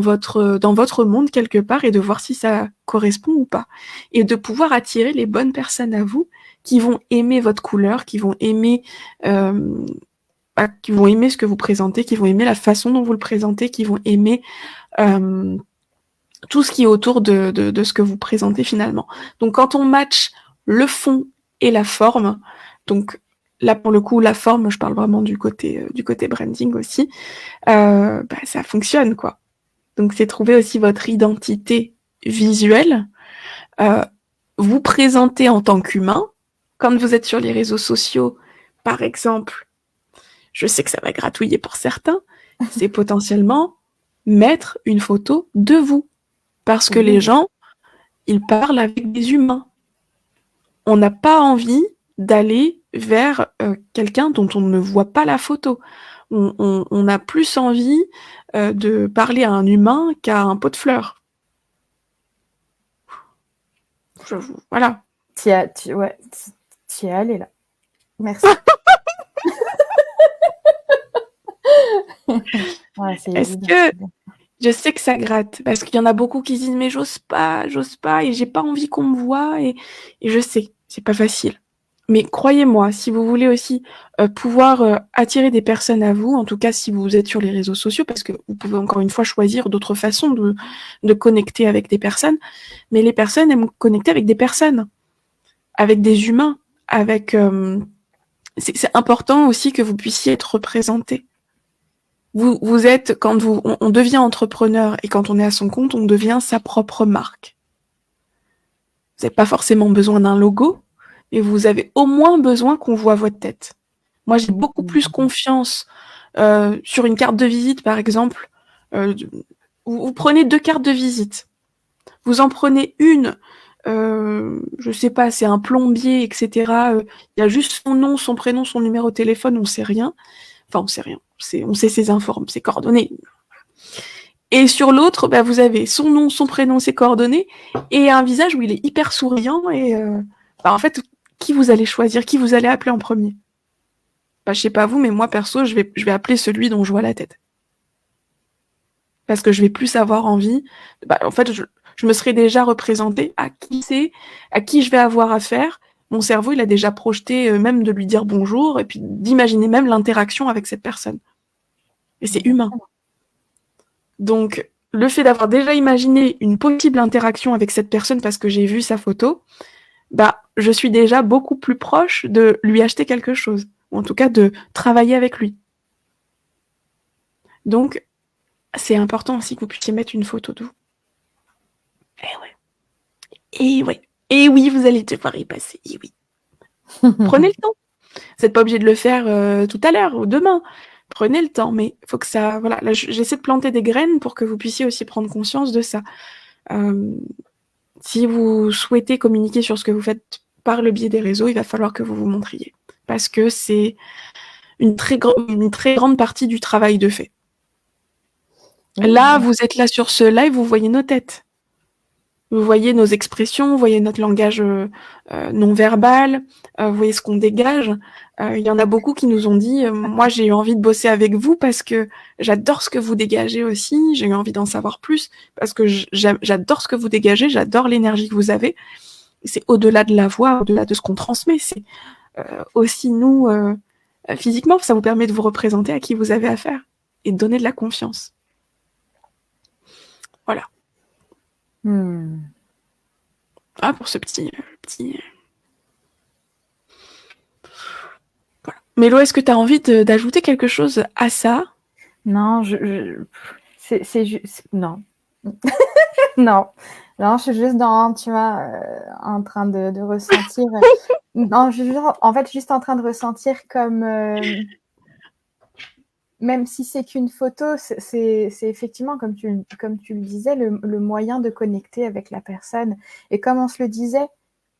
votre monde quelque part et de voir si ça correspond ou pas. Et de pouvoir attirer les bonnes personnes à vous qui vont aimer votre couleur, qui vont aimer ce que vous présentez, qui vont aimer la façon dont vous le présentez, qui vont aimer tout ce qui est autour de ce que vous présentez finalement. Donc quand on match le fond et la forme, donc là pour le coup la forme, je parle vraiment du côté branding aussi, ça fonctionne quoi. Donc c'est trouver aussi votre identité visuelle, vous présenter en tant qu'humain. Quand vous êtes sur les réseaux sociaux, par exemple, je sais que ça va gratouiller pour certains, c'est potentiellement mettre une photo de vous. Parce que les gens, ils parlent avec des humains. On n'a pas envie d'aller vers quelqu'un dont on ne voit pas la photo. On a plus envie de parler à un humain qu'à un pot de fleurs. Voilà. Tu es allé là. Merci. Est-ce que je sais que ça gratte parce qu'il y en a beaucoup qui disent mais j'ose pas et j'ai pas envie qu'on me voie et je sais, c'est pas facile. Mais croyez-moi, si vous voulez aussi pouvoir attirer des personnes à vous, en tout cas si vous êtes sur les réseaux sociaux, parce que vous pouvez encore une fois choisir d'autres façons de connecter avec des personnes, mais les personnes aiment connecter avec des personnes, avec des humains, avec c'est important aussi que vous puissiez être représenté. Vous êtes, quand on devient entrepreneur et quand on est à son compte, on devient sa propre marque. Vous n'avez pas forcément besoin d'un logo, mais vous avez au moins besoin qu'on voit votre tête. Moi, j'ai beaucoup plus confiance sur une carte de visite, par exemple. Vous prenez 2 cartes de visite. Vous en prenez une, je sais pas, c'est un plombier, etc. Il y a juste son nom, son prénom, son numéro de téléphone, on sait rien. Enfin, on sait rien. On sait ses informes, ses coordonnées. Et sur l'autre, vous avez son nom, son prénom, ses coordonnées, et un visage où il est hyper souriant. Et en fait, qui vous allez choisir, qui vous allez appeler en premier? Je sais pas vous, mais moi perso, je vais appeler celui dont je vois la tête. Parce que je vais plus avoir envie. En fait, Je me serais déjà représentée à qui je vais avoir affaire. Mon cerveau, il a déjà projeté même de lui dire bonjour et puis d'imaginer même l'interaction avec cette personne. Et c'est humain. Donc, le fait d'avoir déjà imaginé une possible interaction avec cette personne parce que j'ai vu sa photo, bah, je suis déjà beaucoup plus proche de lui acheter quelque chose, ou en tout cas de travailler avec lui. Donc, c'est important aussi que vous puissiez mettre une photo de vous. Eh ouais. Et ouais. Et oui, vous allez devoir y passer. Et oui. Prenez le temps. Vous n'êtes pas obligé de le faire tout à l'heure ou demain. Prenez le temps, mais il faut que ça... Voilà, là, j'essaie de planter des graines pour que vous puissiez aussi prendre conscience de ça. Si vous souhaitez communiquer sur ce que vous faites par le biais des réseaux, il va falloir que vous vous montriez. Parce que c'est une très grande partie du travail de fait. Là, vous êtes là sur ce live, vous voyez nos têtes. Vous voyez nos expressions, vous voyez notre langage non-verbal, vous voyez ce qu'on dégage. Il y en a beaucoup qui nous ont dit moi, j'ai eu envie de bosser avec vous parce que j'adore ce que vous dégagez aussi, j'ai eu envie d'en savoir plus parce que j'adore ce que vous dégagez, j'adore l'énergie que vous avez. C'est au-delà de la voix, au-delà de ce qu'on transmet, c'est aussi nous, physiquement, ça vous permet de vous représenter à qui vous avez affaire et de donner de la confiance. Voilà. Ah, pour ce petit... Voilà. Mélo, est-ce que tu as envie d'ajouter quelque chose à ça? Non, c'est juste... Non. Non. Non, je suis juste dans, tu vois, en train de ressentir... non, en fait, juste en train de ressentir comme... même si c'est qu'une photo, c'est effectivement, comme tu le disais, le moyen de connecter avec la personne. Et comme on se le disait,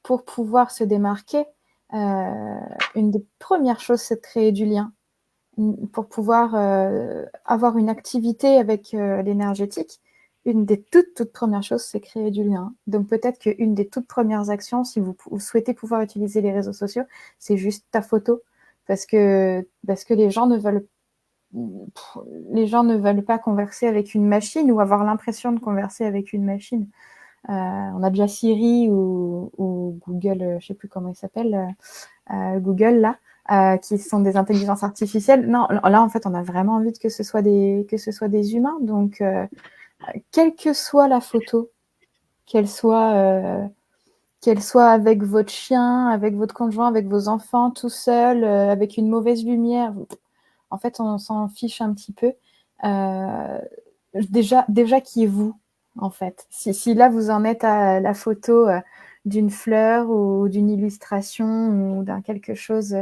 pour pouvoir se démarquer, une des premières choses, c'est de créer du lien. Pour pouvoir avoir une activité avec l'énergétique, une des toutes premières choses, c'est créer du lien. Donc peut-être qu'une des toutes premières actions, si vous souhaitez pouvoir utiliser les réseaux sociaux, c'est juste ta photo. Parce que les gens ne veulent pas converser avec une machine ou avoir l'impression de converser avec une machine. On a déjà Siri ou Google, je ne sais plus comment il s'appelle, Google là, qui sont des intelligences artificielles. Non, là en fait, on a vraiment envie que ce soit des humains. Donc, quelle que soit la photo, qu'elle soit avec votre chien, avec votre conjoint, avec vos enfants, tout seul, avec une mauvaise lumière. En fait, on s'en fiche un petit peu. Déjà qui est vous, en fait. Si là, vous en êtes à la photo d'une fleur ou d'une illustration ou d'un quelque chose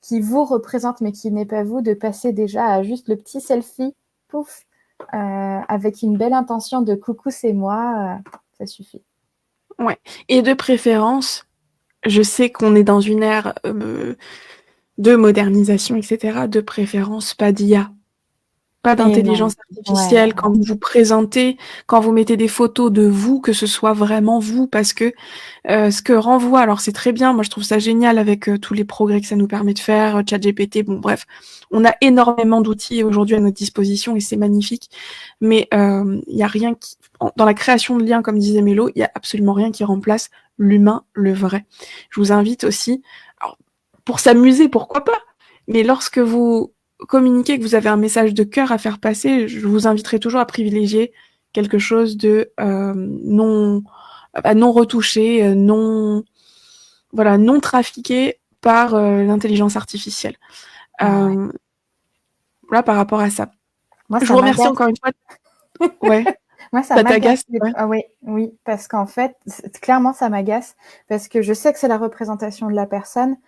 qui vous représente mais qui n'est pas vous, de passer déjà à juste le petit selfie, pouf, avec une belle intention de coucou, c'est moi, ça suffit. Ouais. Et de préférence, je sais qu'on est dans une ère de modernisation, etc. De préférence, pas d'IA. Pas d'intelligence artificielle. Quand vous vous présentez, quand vous mettez des photos de vous, que ce soit vraiment vous, parce que ce que renvoie, alors c'est très bien, moi je trouve ça génial avec tous les progrès que ça nous permet de faire, ChatGPT, bon bref, on a énormément d'outils aujourd'hui à notre disposition et c'est magnifique, mais il y a rien qui, dans la création de liens, comme disait Mélo, il y a absolument rien qui remplace l'humain, le vrai. Je vous invite aussi, alors, pour s'amuser, pourquoi pas, mais lorsque vous communiquez, que vous avez un message de cœur à faire passer, je vous inviterai toujours à privilégier quelque chose de non retouché, non trafiqué par l'intelligence artificielle. Là, par rapport à ça. Moi, je vous remercie encore une fois. Ouais. Moi, ça t'agace. Ouais. Ah oui, parce qu'en fait, clairement, ça m'agace, parce que je sais que c'est la représentation de la personne.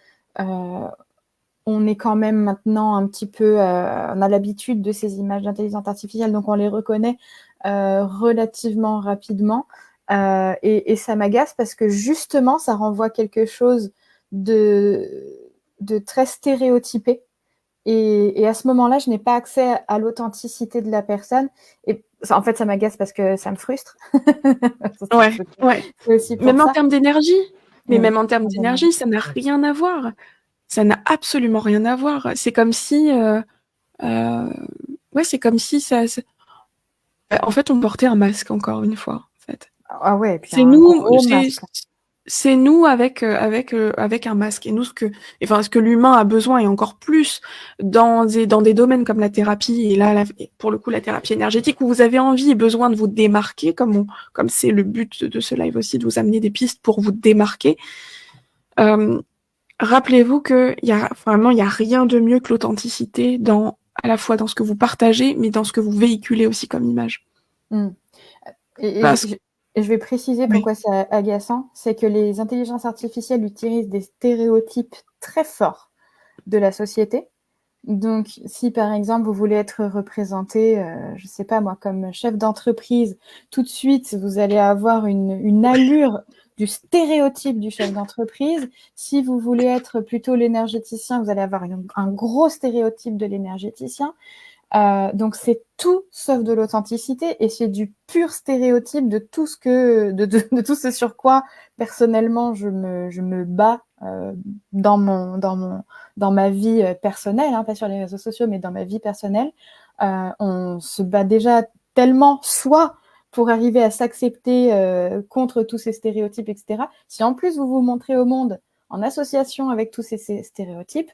On est quand même maintenant un petit peu, on a l'habitude de ces images d'intelligence artificielle, donc on les reconnaît relativement rapidement. Et ça m'agace parce que justement, ça renvoie quelque chose de très stéréotypé. Et à ce moment-là, je n'ai pas accès à l'authenticité de la personne. Et en fait, ça m'agace parce que ça me frustre. Ouais. Même en termes d'énergie. Mais oui, même en termes d'énergie, ça n'a rien à voir. Ça n'a absolument rien à voir. C'est comme si... c'est comme si ça... En fait, on portait un masque, encore une fois. En fait. Ah ouais, et puis C'est un nous, gros masque. c'est nous avec un masque. Et nous, ce que l'humain a besoin, et encore plus dans des domaines comme la thérapie, et là, pour le coup, la thérapie énergétique, où vous avez envie et besoin de vous démarquer, comme c'est le but de ce live aussi, de vous amener des pistes pour vous démarquer. Rappelez-vous que il y a rien de mieux que l'authenticité à la fois dans ce que vous partagez, mais dans ce que vous véhiculez aussi comme image. Mm. Et Parce je vais préciser oui. pourquoi c'est agaçant, c'est que les intelligences artificielles utilisent des stéréotypes très forts de la société. Donc, si par exemple vous voulez être représenté, je sais pas moi, comme chef d'entreprise, tout de suite vous allez avoir une allure du stéréotype du chef d'entreprise. Si vous voulez être plutôt l'énergéticien, vous allez avoir un gros stéréotype de l'énergéticien. Donc c'est tout sauf de l'authenticité et c'est du pur stéréotype de tout de tout ce sur quoi personnellement je me bats dans ma vie personnelle, hein, pas sur les réseaux sociaux mais dans ma vie personnelle. On se bat déjà tellement soi pour arriver à s'accepter contre tous ces stéréotypes, etc. Si en plus vous vous montrez au monde en association avec tous ces stéréotypes,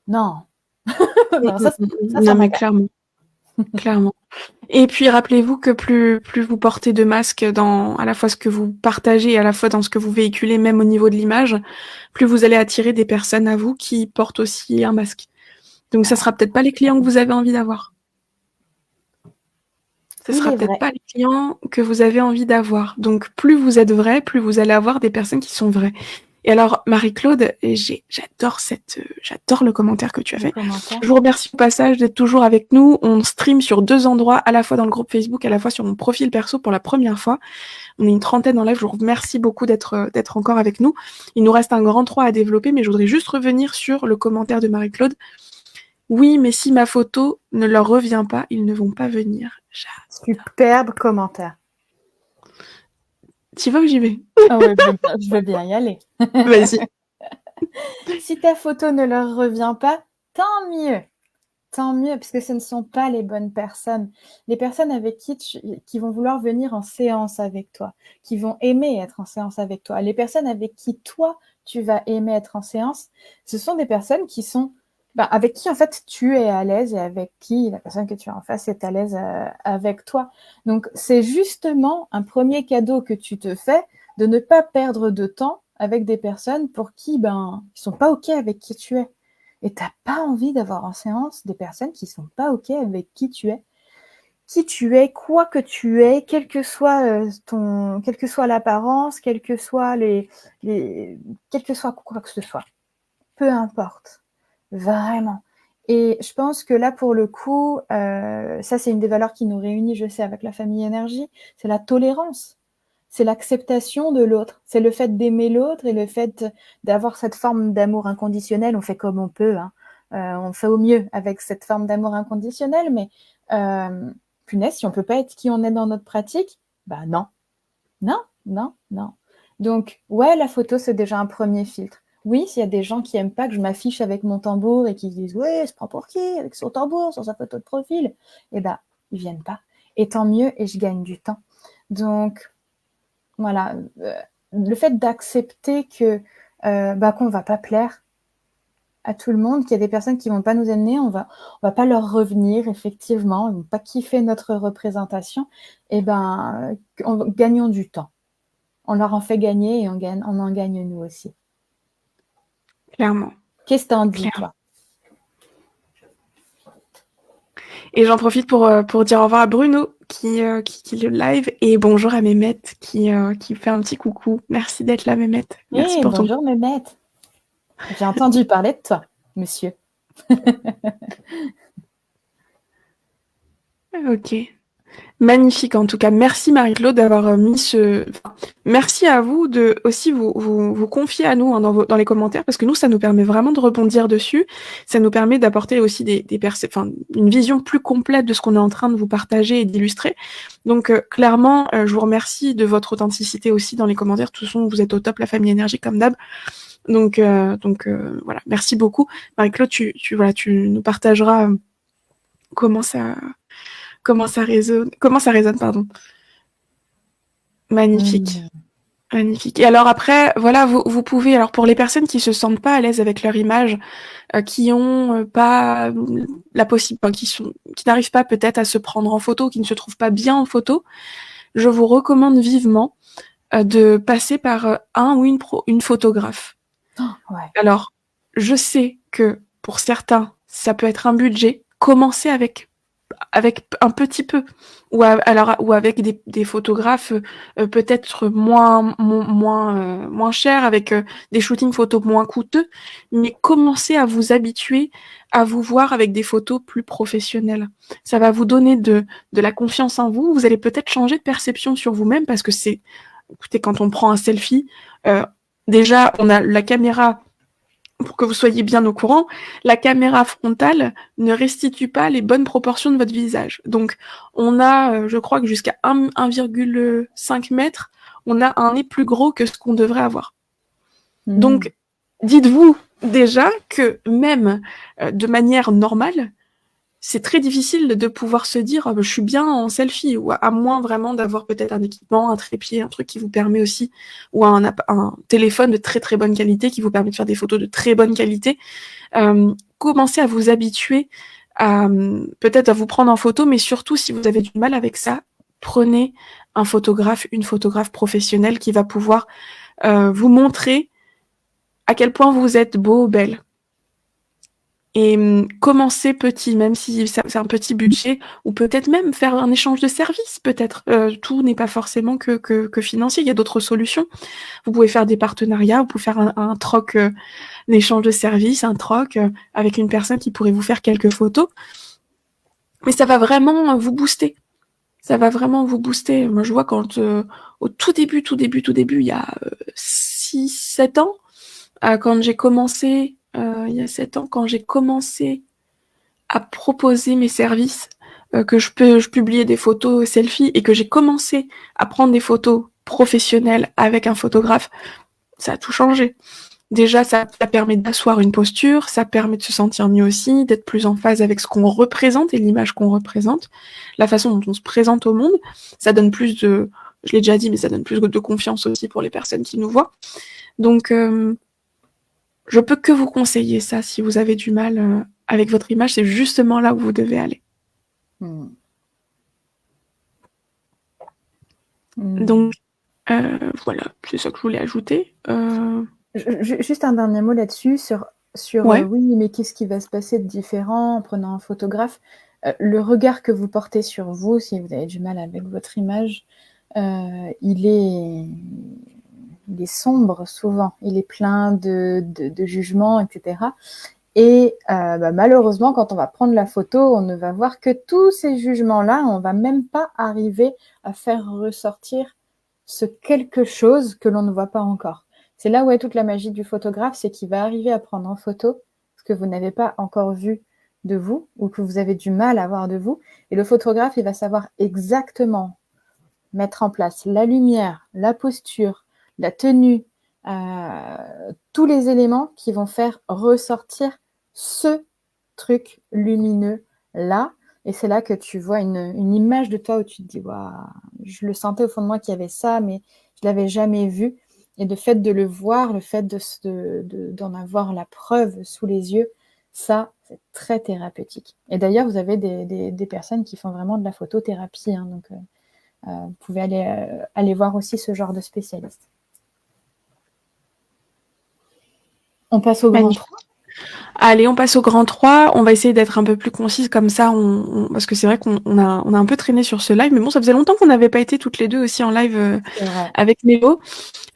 non, non, ça Non, mais m'agace. clairement. Clairement. Et puis rappelez-vous que plus vous portez de masques dans à la fois ce que vous partagez et à la fois dans ce que vous véhiculez, même au niveau de l'image, plus vous allez attirer des personnes à vous qui portent aussi un masque. Donc ça sera peut-être pas les clients que vous avez envie d'avoir. Ce Il sera est peut-être vrai. pas les clients que vous avez envie d'avoir. Donc plus vous êtes vrai, plus vous allez avoir des personnes qui sont vraies. Et alors, Marie-Claude, j'adore le commentaire que tu as Le fait. commentaire. Je vous remercie au passage d'être toujours avec nous. On stream sur 2 endroits, à la fois dans le groupe Facebook, à la fois sur mon profil perso pour la première fois. On est une trentaine en live. Je vous remercie beaucoup d'être encore avec nous. Il nous reste un grand 3 à développer, mais je voudrais juste revenir sur le commentaire de Marie-Claude. Oui, mais si ma photo ne leur revient pas, ils ne vont pas venir. Superbe commentaire. Tu vas où j'y vais? Ah ouais, je veux bien y aller. Vas-y. Si ta photo ne leur revient pas, tant mieux. Tant mieux, parce que ce ne sont pas les bonnes personnes. Les personnes avec qui vont vouloir venir en séance avec toi, qui vont aimer être en séance avec toi, les personnes avec qui toi, tu vas aimer être en séance, ce sont des personnes qui sont, avec qui en fait tu es à l'aise et avec qui la personne que tu as en face est à l'aise avec toi. Donc c'est justement un premier cadeau que tu te fais de ne pas perdre de temps avec des personnes pour qui ils sont pas OK avec qui tu es. Et tu n'as pas envie d'avoir en séance des personnes qui ne sont pas OK avec qui tu es. Qui tu es, quoi que tu es, quelle que soit l'apparence, quel que soit quoi que ce soit. Peu importe. Vraiment. Et je pense que là, pour le coup, ça, c'est une des valeurs qui nous réunit, je sais, avec la famille énergie, c'est la tolérance. C'est l'acceptation de l'autre. C'est le fait d'aimer l'autre et le fait d'avoir cette forme d'amour inconditionnel. On fait comme on peut, hein. On fait au mieux avec cette forme d'amour inconditionnel, mais punaise, si on peut pas être qui on est dans notre pratique, non. Non, non, non. Donc, ouais, la photo, c'est déjà un premier filtre. Oui, s'il y a des gens qui aiment pas que je m'affiche avec mon tambour et qui disent ouais, se prend pour qui avec son tambour sur sa photo de profil, ils viennent pas. Et tant mieux, et je gagne du temps. Donc, voilà, le fait d'accepter que qu'on va pas plaire à tout le monde, qu'il y a des personnes qui vont pas nous aimer, on va pas leur revenir, effectivement, ils vont pas kiffer notre représentation, et gagnons du temps. On leur en fait gagner et on en gagne nous aussi. Clairement. Qu'est-ce que t'en dis, toi? Et j'en profite pour dire au revoir à Bruno qui le live et bonjour à Mehmet qui fait un petit coucou. Merci d'être là, Mehmet. Merci pour ton. Bonjour Mehmet. J'ai entendu parler de toi, monsieur. Ok. Magnifique en tout cas. Merci Marie-Claude d'avoir mis merci à vous de aussi vous confier à nous hein, dans les commentaires parce que nous ça nous permet vraiment de rebondir dessus. Ça nous permet d'apporter aussi une vision plus complète de ce qu'on est en train de vous partager et d'illustrer. Donc clairement, je vous remercie de votre authenticité aussi dans les commentaires. De toute façon, vous êtes au top, la famille énergie comme d'hab. Donc voilà, merci beaucoup. Marie-Claude, tu nous partageras comment ça résonne, pardon. Magnifique. Magnifique. Et alors après, voilà, vous pouvez, alors pour les personnes qui se sentent pas à l'aise avec leur image, qui ont pas la possibilité, qui n'arrivent pas peut-être à se prendre en photo, qui ne se trouvent pas bien en photo, je vous recommande vivement de passer par un ou une photographe. Ouais. Alors, je sais que pour certains, ça peut être un budget. Commencez avec un petit peu, ou avec des photographes peut-être moins chers, avec des shootings photos moins coûteux, mais commencez à vous habituer à vous voir avec des photos plus professionnelles. Ça va vous donner de la confiance en vous. Vous allez peut-être changer de perception sur vous-même parce que écoutez, quand on prend un selfie, déjà on a la caméra. Pour que vous soyez bien au courant, la caméra frontale ne restitue pas les bonnes proportions de votre visage. Donc, on a, je crois que jusqu'à 1,5 mètre, on a un nez plus gros que ce qu'on devrait avoir. Donc, dites-vous déjà que même de manière normale, c'est très difficile de pouvoir se dire je suis bien en selfie, ou à moins vraiment d'avoir peut-être un équipement, un trépied, un truc qui vous permet aussi, ou un téléphone de très très bonne qualité qui vous permet de faire des photos de très bonne qualité. Commencez à vous habituer à peut-être à vous prendre en photo, mais surtout si vous avez du mal avec ça, prenez un photographe, une photographe professionnelle qui va pouvoir vous montrer à quel point vous êtes beau, belle. Et commencer petit, même si c'est un petit budget, ou peut-être même faire un échange de services, peut-être. Tout n'est pas forcément que financier, il y a d'autres solutions. Vous pouvez faire des partenariats, vous pouvez faire un troc, un échange de services, un troc avec une personne qui pourrait vous faire quelques photos. Mais ça va vraiment vous booster. Ça va vraiment vous booster. Moi, je vois quand, au tout début, il y a 6-7 ans, quand j'ai commencé... il y a 7 ans, quand j'ai commencé à proposer mes services, que je publiais des photos selfies et que j'ai commencé à prendre des photos professionnelles avec un photographe, ça a tout changé. Déjà, ça permet d'asseoir une posture, ça permet de se sentir mieux aussi, d'être plus en phase avec ce qu'on représente et l'image qu'on représente, la façon dont on se présente au monde. Ça donne plus de, je l'ai déjà dit, mais ça donne plus de confiance aussi pour les personnes qui nous voient. Donc, je peux que vous conseiller ça si vous avez du mal avec votre image, c'est justement là où vous devez aller. Donc, voilà, c'est ça que je voulais ajouter. Juste un dernier mot là-dessus, sur Ouais. oui, mais qu'est-ce qui va se passer de différent en prenant un photographe? Le regard que vous portez sur vous, si vous avez du mal avec votre image, il est sombre souvent, il est plein de jugement, etc. Et malheureusement, quand on va prendre la photo, on ne va voir que tous ces jugements-là, on va même pas arriver à faire ressortir ce quelque chose que l'on ne voit pas encore. C'est là où est toute la magie du photographe, c'est qu'il va arriver à prendre en photo ce que vous n'avez pas encore vu de vous ou que vous avez du mal à voir de vous. Et le photographe, il va savoir exactement mettre en place la lumière, la posture, la tenue, tous les éléments qui vont faire ressortir ce truc lumineux là. Et c'est là que tu vois une image de toi où tu te dis waouh, je le sentais au fond de moi qu'il y avait ça, mais je l'avais jamais vu. Et le fait de le voir, le fait d'en avoir la preuve sous les yeux, ça, c'est très thérapeutique. Et d'ailleurs, vous avez des personnes qui font vraiment de la photothérapie, hein, donc vous pouvez aller voir aussi ce genre de spécialiste. On passe au grand 3. Allez, on passe au grand 3. On va essayer d'être un peu plus concise comme ça, parce que c'est vrai qu'on a un peu traîné sur ce live, mais bon, ça faisait longtemps qu'on n'avait pas été toutes les deux aussi en live avec Mélo.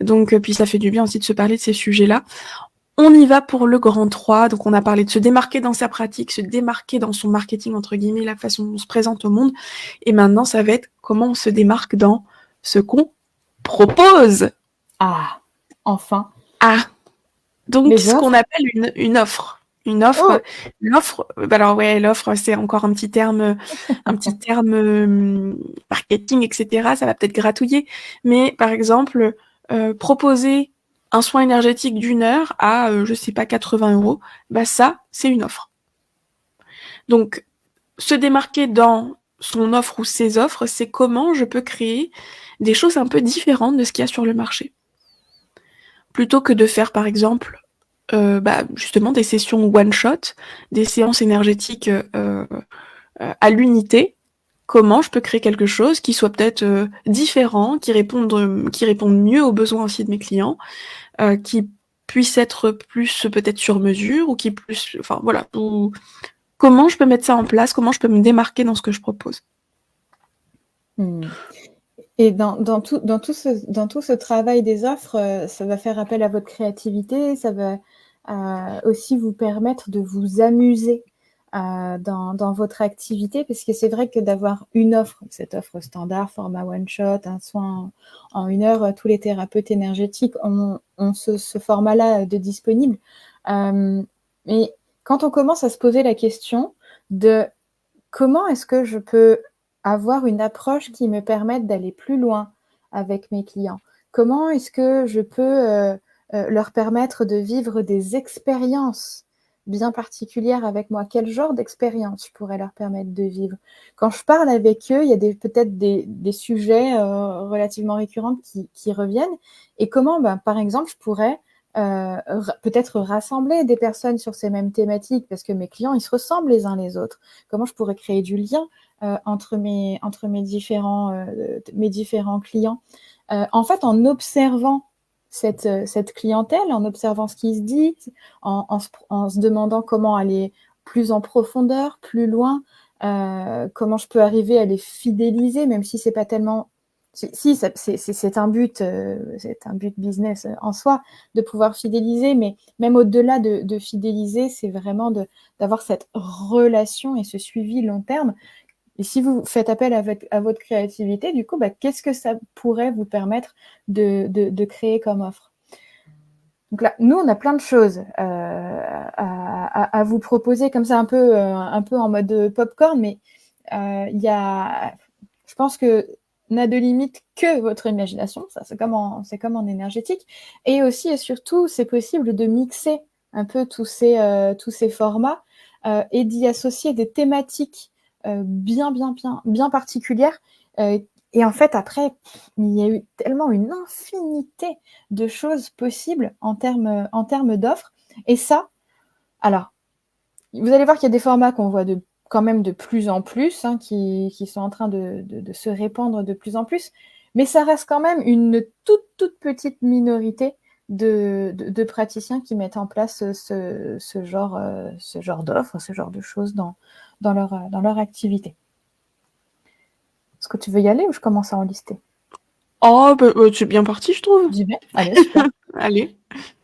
Donc, puis ça fait du bien aussi de se parler de ces sujets-là. On y va pour le grand 3. Donc, on a parlé de se démarquer dans sa pratique, se démarquer dans son marketing, entre guillemets, la façon dont on se présente au monde. Et maintenant, ça va être comment on se démarque dans ce qu'on propose. Ah, enfin. Ah. Donc, ce qu'on appelle une offre. Une offre, l'offre, alors ouais, l'offre, c'est encore un petit terme marketing, etc. Ça va peut-être gratouiller. Mais, par exemple, proposer un soin énergétique d'1 heure à, je sais pas, 80 €, bah ça, c'est une offre. Donc, se démarquer dans son offre ou ses offres, c'est comment je peux créer des choses un peu différentes de ce qu'il y a sur le marché. Plutôt que de faire, par exemple, justement des sessions one-shot, des séances énergétiques à l'unité, comment je peux créer quelque chose qui soit peut-être différent, qui réponde mieux aux besoins aussi de mes clients, qui puisse être plus peut-être sur mesure, ou qui plus, enfin voilà, ou comment je peux mettre ça en place, comment je peux me démarquer dans ce que je propose. Et dans tout ce travail des offres, ça va faire appel à votre créativité, ça va aussi vous permettre de vous amuser dans votre activité, parce que c'est vrai que d'avoir une offre, cette offre standard, format one-shot, un soin en 1 heure, tous les thérapeutes énergétiques ont ce format-là de disponible. Mais quand on commence à se poser la question de comment est-ce que je peux avoir une approche qui me permette d'aller plus loin avec mes clients? Comment est-ce que je peux leur permettre de vivre des expériences bien particulières avec moi? Quel genre d'expérience je pourrais leur permettre de vivre? Quand je parle avec eux, il y a peut-être des sujets relativement récurrents qui reviennent. Et comment, par exemple, je pourrais peut-être rassembler des personnes sur ces mêmes thématiques, parce que mes clients, ils se ressemblent les uns les autres. Comment je pourrais créer du lien entre mes différents clients, en fait, en observant cette clientèle, en observant ce qui se dit, en se demandant comment aller plus en profondeur, plus loin, comment je peux arriver à les fidéliser, même si c'est pas tellement... Si c'est un but business en soi, de pouvoir fidéliser, mais même au-delà de fidéliser, c'est vraiment d'avoir cette relation et ce suivi long terme. Et si vous faites appel à votre créativité, du coup, qu'est-ce que ça pourrait vous permettre de créer comme offre? Donc là, nous, on a plein de choses à vous proposer comme ça, un peu en mode popcorn, mais je pense que n'a de limite que votre imagination, ça c'est comme en énergétique, et aussi et surtout, c'est possible de mixer un peu tous ces formats et d'y associer des thématiques bien particulières. Et en fait, après, il y a eu tellement une infinité de choses possibles en termes d'offres. Et ça, alors, vous allez voir qu'il y a des formats qu'on voit quand même de plus en plus, qui sont en train de se répandre de plus en plus, mais ça reste quand même une toute petite minorité de praticiens qui mettent en place ce genre d'offres, ce genre de choses dans leur activité. Est-ce que tu veux y aller ou je commence à en lister? Oh, c'est bien parti, je trouve. J'y vais. Allez, super. Allez.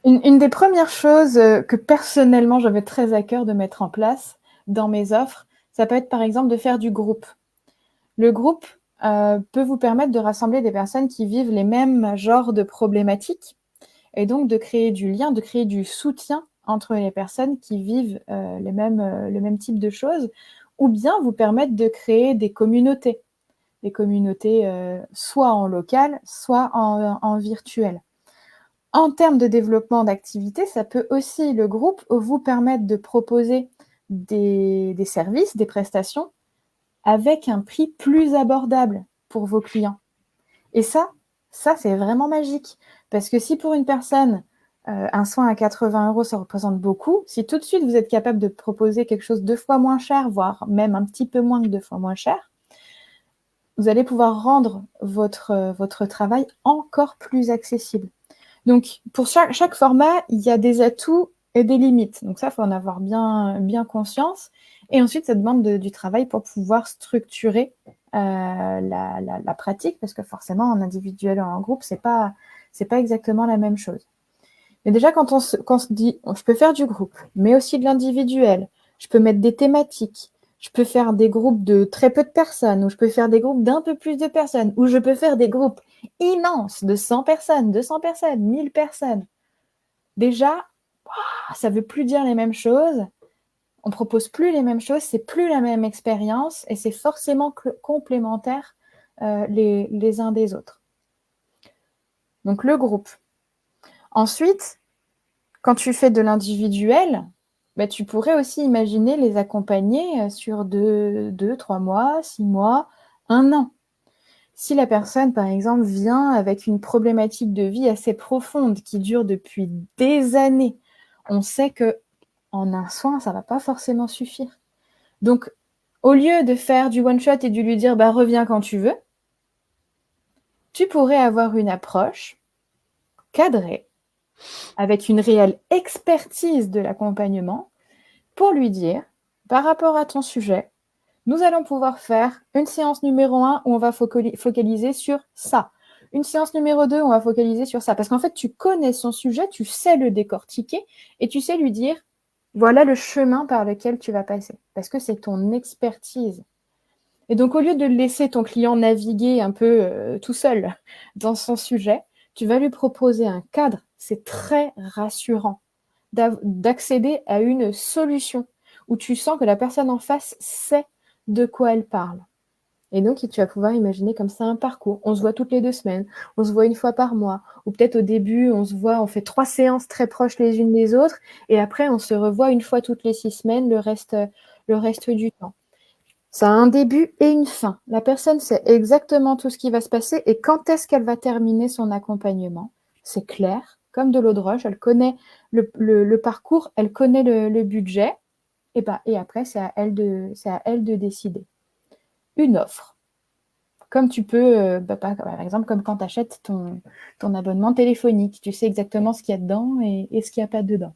Une des premières choses que personnellement j'avais très à cœur de mettre en place dans mes offres, ça peut être par exemple de faire du groupe. Le groupe peut vous permettre de rassembler des personnes qui vivent les mêmes genres de problématiques, et donc de créer du lien, de créer du soutien entre les personnes qui vivent le même type de choses, ou bien vous permettre de créer des communautés soit en local, soit en virtuel. En termes de développement d'activité, ça peut aussi, le groupe, vous permettre de proposer des services, des prestations avec un prix plus abordable pour vos clients. Et ça c'est vraiment magique. Parce que si pour une personne, un soin à 80 €, ça représente beaucoup, si tout de suite vous êtes capable de proposer quelque chose 2 fois moins cher, voire même un petit peu moins que 2 fois moins cher, vous allez pouvoir rendre votre travail encore plus accessible. Donc, pour chaque format, il y a des atouts et des limites. Donc ça, il faut en avoir bien conscience. Et ensuite, ça demande du travail pour pouvoir structurer la pratique, parce que forcément, en individuel ou en groupe, c'est pas exactement la même chose. Mais déjà, quand on se dit, je peux faire du groupe, mais aussi de l'individuel, je peux mettre des thématiques, je peux faire des groupes de très peu de personnes, ou je peux faire des groupes d'un peu plus de personnes, ou je peux faire des groupes immenses de 100 personnes, 200 personnes, 1000 personnes. Déjà, ça ne veut plus dire les mêmes choses, on ne propose plus les mêmes choses, c'est plus la même expérience, et c'est forcément complémentaire les uns des autres. Donc le groupe. Ensuite, quand tu fais de l'individuel, bah, tu pourrais aussi imaginer les accompagner sur 3 mois, 6 mois, 1 an. Si la personne, par exemple, vient avec une problématique de vie assez profonde qui dure depuis des années, on sait que en un soin, ça va pas forcément suffire. Donc, au lieu de faire du one-shot et de lui dire bah, reviens quand tu veux, tu pourrais avoir une approche cadrée avec une réelle expertise de l'accompagnement pour lui dire, par rapport à ton sujet, nous allons pouvoir faire une séance numéro 1 où on va focaliser sur ça. Une séance numéro 2 où on va focaliser sur ça. Parce qu'en fait, tu connais son sujet, tu sais le décortiquer et tu sais lui dire, voilà le chemin par lequel tu vas passer. Parce que c'est ton expertise. Et donc, au lieu de laisser ton client naviguer un peu tout seul dans son sujet, tu vas lui proposer un cadre. C'est très rassurant d'accéder à une solution où tu sens que la personne en face sait de quoi elle parle. Et donc, tu vas pouvoir imaginer comme ça un parcours. On se voit toutes les 2 semaines, on se voit une fois par mois, ou peut-être au début, on se voit, on fait 3 séances très proches les unes des autres, et après, on se revoit une fois toutes les 6 semaines le reste du temps. Ça a un début et une fin. La personne sait exactement tout ce qui va se passer et quand est-ce qu'elle va terminer son accompagnement. C'est clair, comme de l'eau de roche. Elle connaît le parcours, elle connaît le budget. Et après, c'est à elle de décider. Une offre. Comme tu peux, par exemple, comme quand tu achètes ton abonnement téléphonique. Tu sais exactement ce qu'il y a dedans et ce qu'il n'y a pas dedans.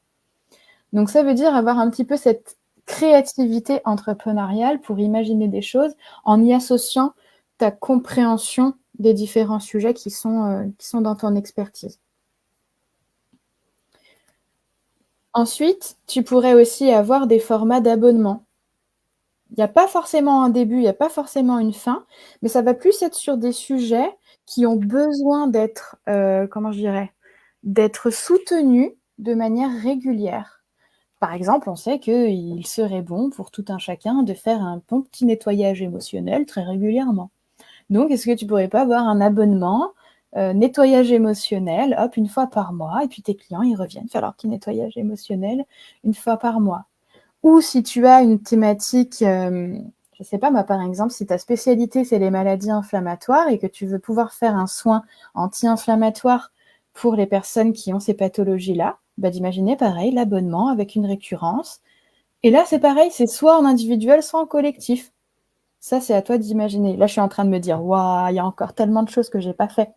Donc, ça veut dire avoir un petit peu cette créativité entrepreneuriale pour imaginer des choses en y associant ta compréhension des différents sujets qui sont dans ton expertise. Ensuite, tu pourrais aussi avoir des formats d'abonnement. Il n'y a pas forcément un début, il n'y a pas forcément une fin, mais ça va plus être sur des sujets qui ont besoin d'être, d'être soutenus de manière régulière. Par exemple, on sait qu'il serait bon pour tout un chacun de faire un bon petit nettoyage émotionnel très régulièrement. Donc, est-ce que tu pourrais pas avoir un abonnement nettoyage émotionnel, hop, une fois par mois, et puis tes clients, ils reviennent faire leur petit nettoyage émotionnel une fois par mois. Ou si tu as une thématique, je sais pas moi, par exemple, si ta spécialité, c'est les maladies inflammatoires et que tu veux pouvoir faire un soin anti-inflammatoire pour les personnes qui ont ces pathologies-là, bah, d'imaginer pareil, l'abonnement avec une récurrence. Et là, c'est pareil, c'est soit en individuel, soit en collectif. Ça, c'est à toi d'imaginer. Là, je suis en train de me dire, waouh, il y a encore tellement de choses que j'ai pas fait.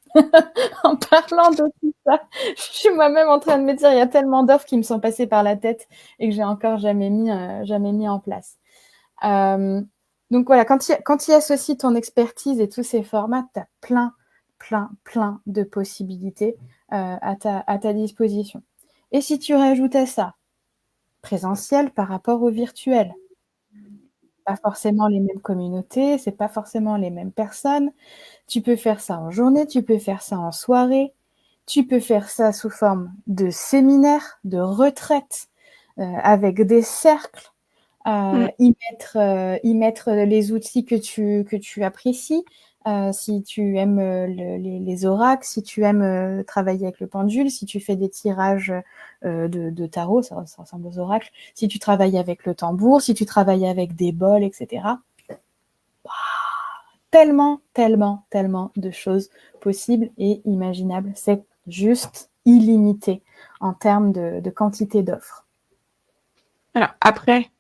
En parlant de tout ça, je suis moi-même en train de me dire, il y a tellement d'offres qui me sont passées par la tête et que j'ai encore jamais mis en place. Donc voilà, quand tu y associes ton expertise et tous ces formats, tu as plein de possibilités à ta disposition. Et si tu rajoutes à ça présentiel par rapport au virtuel, pas forcément les mêmes communautés, c'est pas forcément les mêmes personnes. Tu peux faire ça en journée, tu peux faire ça en soirée, tu peux faire ça sous forme de séminaire, de retraite, avec des cercles, y mettre les outils que tu apprécies. Si tu aimes les oracles, si tu aimes travailler avec le pendule, si tu fais des tirages de tarot, ça ressemble aux oracles, si tu travailles avec le tambour, si tu travailles avec des bols, etc. Tellement de choses possibles et imaginables. C'est juste illimité en termes de quantité d'offres. Alors après,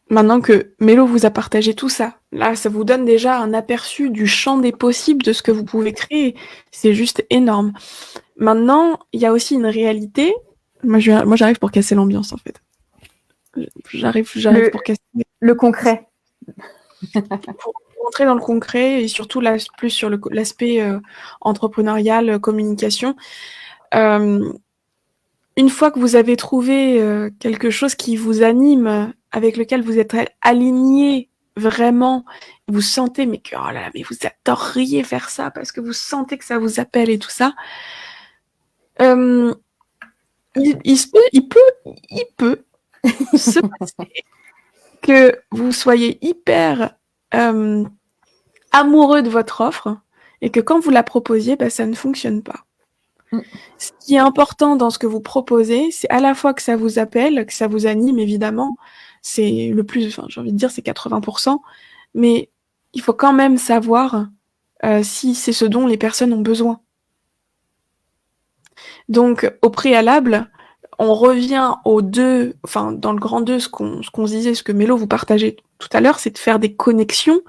maintenant que Mélo vous a partagé tout ça, là, ça vous donne déjà un aperçu du champ des possibles de ce que vous pouvez créer. C'est juste énorme. Maintenant, il y a aussi une réalité. Moi, j'arrive pour casser l'ambiance, en fait. J'arrive pour casser... Le concret. Pour rentrer dans le concret et surtout là, plus sur l'aspect entrepreneurial, communication. Une fois que vous avez trouvé quelque chose qui vous anime, avec lequel vous êtes aligné vraiment, vous sentez mais vous adoreriez faire ça parce que vous sentez que ça vous appelle et tout ça, il peut se passer que vous soyez hyper amoureux de votre offre et que quand vous la proposiez, ça ne fonctionne pas. Mm. Ce qui est important dans ce que vous proposez, c'est à la fois que ça vous appelle, que ça vous anime, évidemment. C'est le plus, enfin, j'ai envie de dire, c'est 80%. Mais il faut quand même savoir si c'est ce dont les personnes ont besoin. Donc, au préalable, on revient aux deux, enfin, dans le grand 2, ce qu'on se disait, ce que Mélo vous partagez tout à l'heure, c'est de faire des connexions,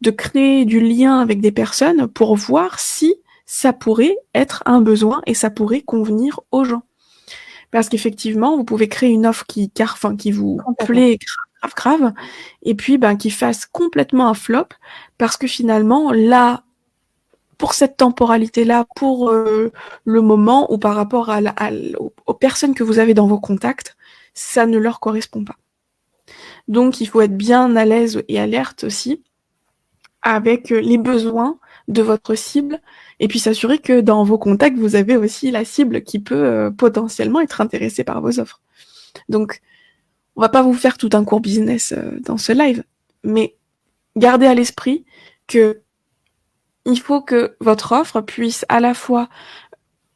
de créer du lien avec des personnes pour voir si ça pourrait être un besoin et ça pourrait convenir aux gens. Parce qu'effectivement, vous pouvez créer une offre qui vous plaît grave, et puis qui fasse complètement un flop, parce que finalement, là, pour cette temporalité-là, pour le moment, ou par rapport aux personnes que vous avez dans vos contacts, ça ne leur correspond pas. Donc, il faut être bien à l'aise et alerte aussi avec les besoins de votre cible, et puis s'assurer que dans vos contacts, vous avez aussi la cible qui peut potentiellement être intéressée par vos offres. Donc, on va pas vous faire tout un cours business dans ce live, mais gardez à l'esprit que il faut que votre offre puisse à la fois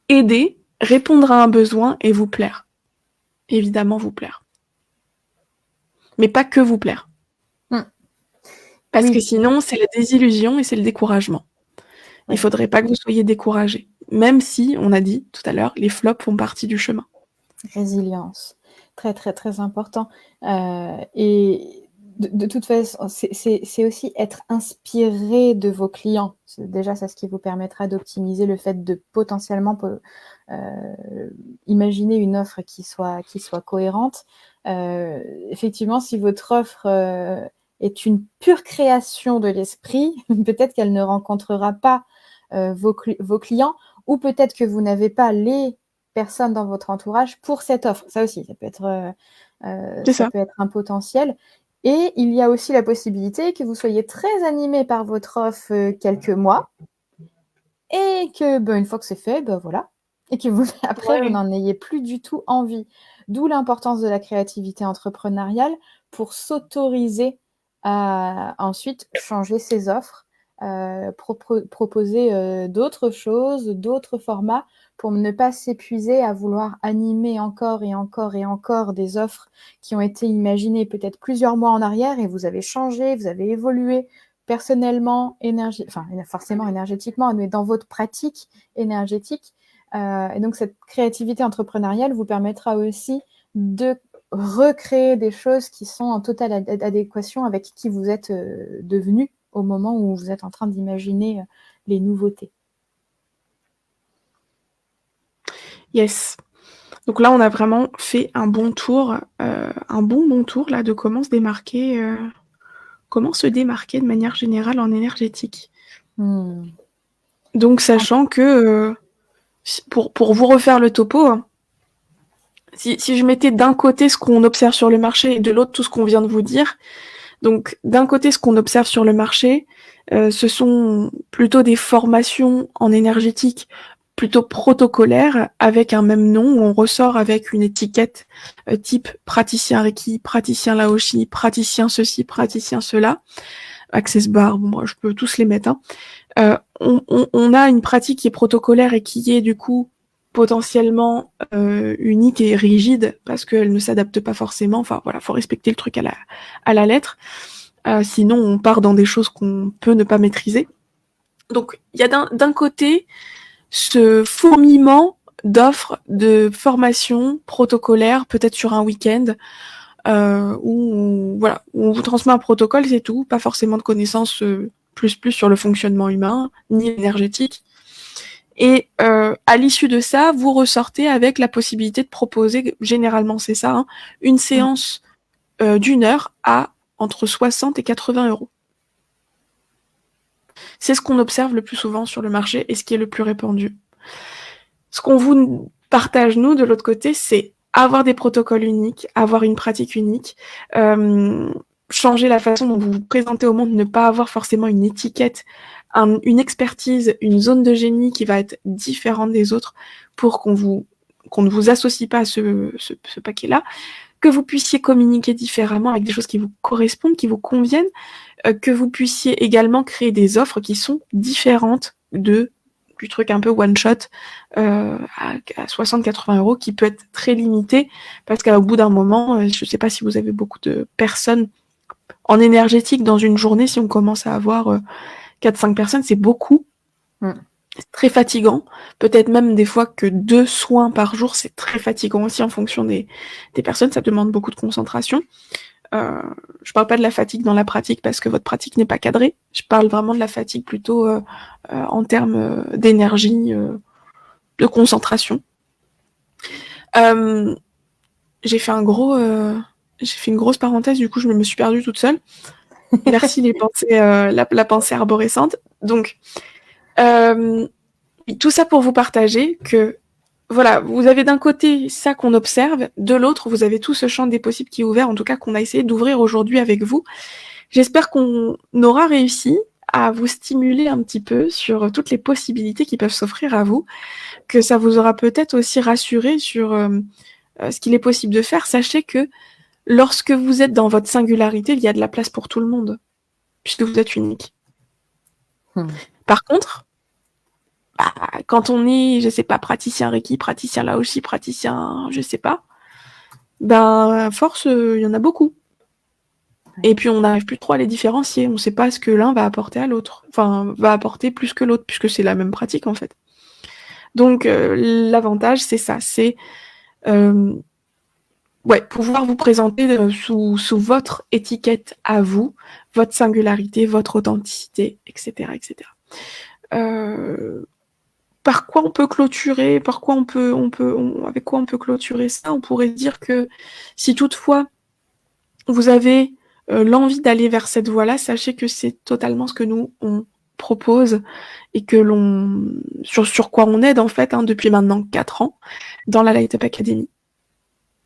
aider, répondre à un besoin et vous plaire. Évidemment, vous plaire. Mais pas que vous plaire. Parce que sinon, c'est la désillusion et c'est le découragement. Il faudrait pas que vous soyez découragés. Même si, on a dit tout à l'heure, les flops font partie du chemin. Résilience. Très, très, très important. Et de toute façon, c'est aussi être inspiré de vos clients. C'est déjà, ça, ce qui vous permettra d'optimiser le fait de potentiellement imaginer une offre qui soit cohérente. Effectivement, si votre offre est une pure création de l'esprit, peut-être qu'elle ne rencontrera pas vos clients, ou peut-être que vous n'avez pas les personnes dans votre entourage pour cette offre. Ça aussi, ça peut être un potentiel. Et il y a aussi la possibilité que vous soyez très animé par votre offre quelques mois, et que une fois que c'est fait, voilà, et que vous après vous n'en ayez plus du tout envie. D'où l'importance de la créativité entrepreneuriale pour s'autoriser à ensuite changer ses offres, proposer d'autres choses, d'autres formats, pour ne pas s'épuiser à vouloir animer encore et encore et encore des offres qui ont été imaginées peut-être plusieurs mois en arrière, et vous avez changé, vous avez évolué personnellement, forcément énergétiquement, mais dans votre pratique énergétique. Et donc, cette créativité entrepreneuriale vous permettra aussi de recréer des choses qui sont en totale adéquation avec qui vous êtes devenu au moment où vous êtes en train d'imaginer les nouveautés. Yes. Donc là, on a vraiment fait un bon tour là de comment se démarquer de manière générale en énergétique. Donc, sachant que pour vous refaire le topo, si je mettais d'un côté ce qu'on observe sur le marché et de l'autre tout ce qu'on vient de vous dire, donc d'un côté ce qu'on observe sur le marché, ce sont plutôt des formations en énergétique plutôt protocolaires avec un même nom, où on ressort avec une étiquette type praticien Reiki, praticien Laoshi, praticien ceci, praticien cela, Access Bar, je peux tous les mettre. On a une pratique qui est protocolaire et qui est du coup potentiellement unique et rigide, parce qu'elle ne s'adapte pas forcément. Enfin voilà, faut respecter le truc à la lettre. Sinon, on part dans des choses qu'on peut ne pas maîtriser. Donc, il y a d'un côté ce fourmillement d'offres de formation protocolaire, peut-être sur un week-end, où on vous transmet un protocole, c'est tout, pas forcément de connaissances plus sur le fonctionnement humain, ni énergétique. Et à l'issue de ça, vous ressortez avec la possibilité de proposer, généralement c'est ça, une séance d'1 heure à entre 60 et 80 euros. C'est ce qu'on observe le plus souvent sur le marché et ce qui est le plus répandu. Ce qu'on vous partage, nous, de l'autre côté, c'est avoir des protocoles uniques, avoir une pratique unique, changer la façon dont vous vous présentez au monde, ne pas avoir forcément une étiquette, une expertise, une zone de génie qui va être différente des autres, pour qu'on ne vous associe pas à ce paquet-là, que vous puissiez communiquer différemment avec des choses qui vous correspondent, qui vous conviennent, que vous puissiez également créer des offres qui sont différentes de du truc un peu one shot à 60-80 euros qui peut être très limité parce qu'au bout d'un moment, je sais pas si vous avez beaucoup de personnes en énergétique dans une journée, si on commence à avoir 4-5 personnes, c'est beaucoup. C'est très fatigant. Peut-être même des fois que 2 soins par jour, c'est très fatigant aussi en fonction des personnes. Ça demande beaucoup de concentration. Je parle pas de la fatigue dans la pratique parce que votre pratique n'est pas cadrée. Je parle vraiment de la fatigue plutôt en termes d'énergie, de concentration. J'ai fait une grosse parenthèse, du coup je me suis perdue toute seule. Merci les pensées, la pensée arborescente. Donc, tout ça pour vous partager que voilà, vous avez d'un côté ça qu'on observe, de l'autre, vous avez tout ce champ des possibles qui est ouvert, en tout cas qu'on a essayé d'ouvrir aujourd'hui avec vous. J'espère qu'on aura réussi à vous stimuler un petit peu sur toutes les possibilités qui peuvent s'offrir à vous, que ça vous aura peut-être aussi rassuré sur ce qu'il est possible de faire. Sachez que lorsque vous êtes dans votre singularité, il y a de la place pour tout le monde, puisque vous êtes unique. Par contre, quand on est, je sais pas, praticien Reiki, praticien Laoshi, praticien, je sais pas, à force, il y en a beaucoup. Et puis on n'arrive plus trop à les différencier. On sait pas ce que l'un va apporter à l'autre. Enfin, va apporter plus que l'autre, puisque c'est la même pratique en fait. Donc l'avantage, c'est ça, c'est pouvoir vous présenter sous votre étiquette à vous, votre singularité, votre authenticité, etc., etc. Par quoi on peut clôturer, avec quoi on peut clôturer ça? On pourrait dire que si toutefois vous avez l'envie d'aller vers cette voie-là, sachez que c'est totalement ce que nous on propose et que sur quoi on aide en fait depuis maintenant 4 ans dans la Light Up Academy.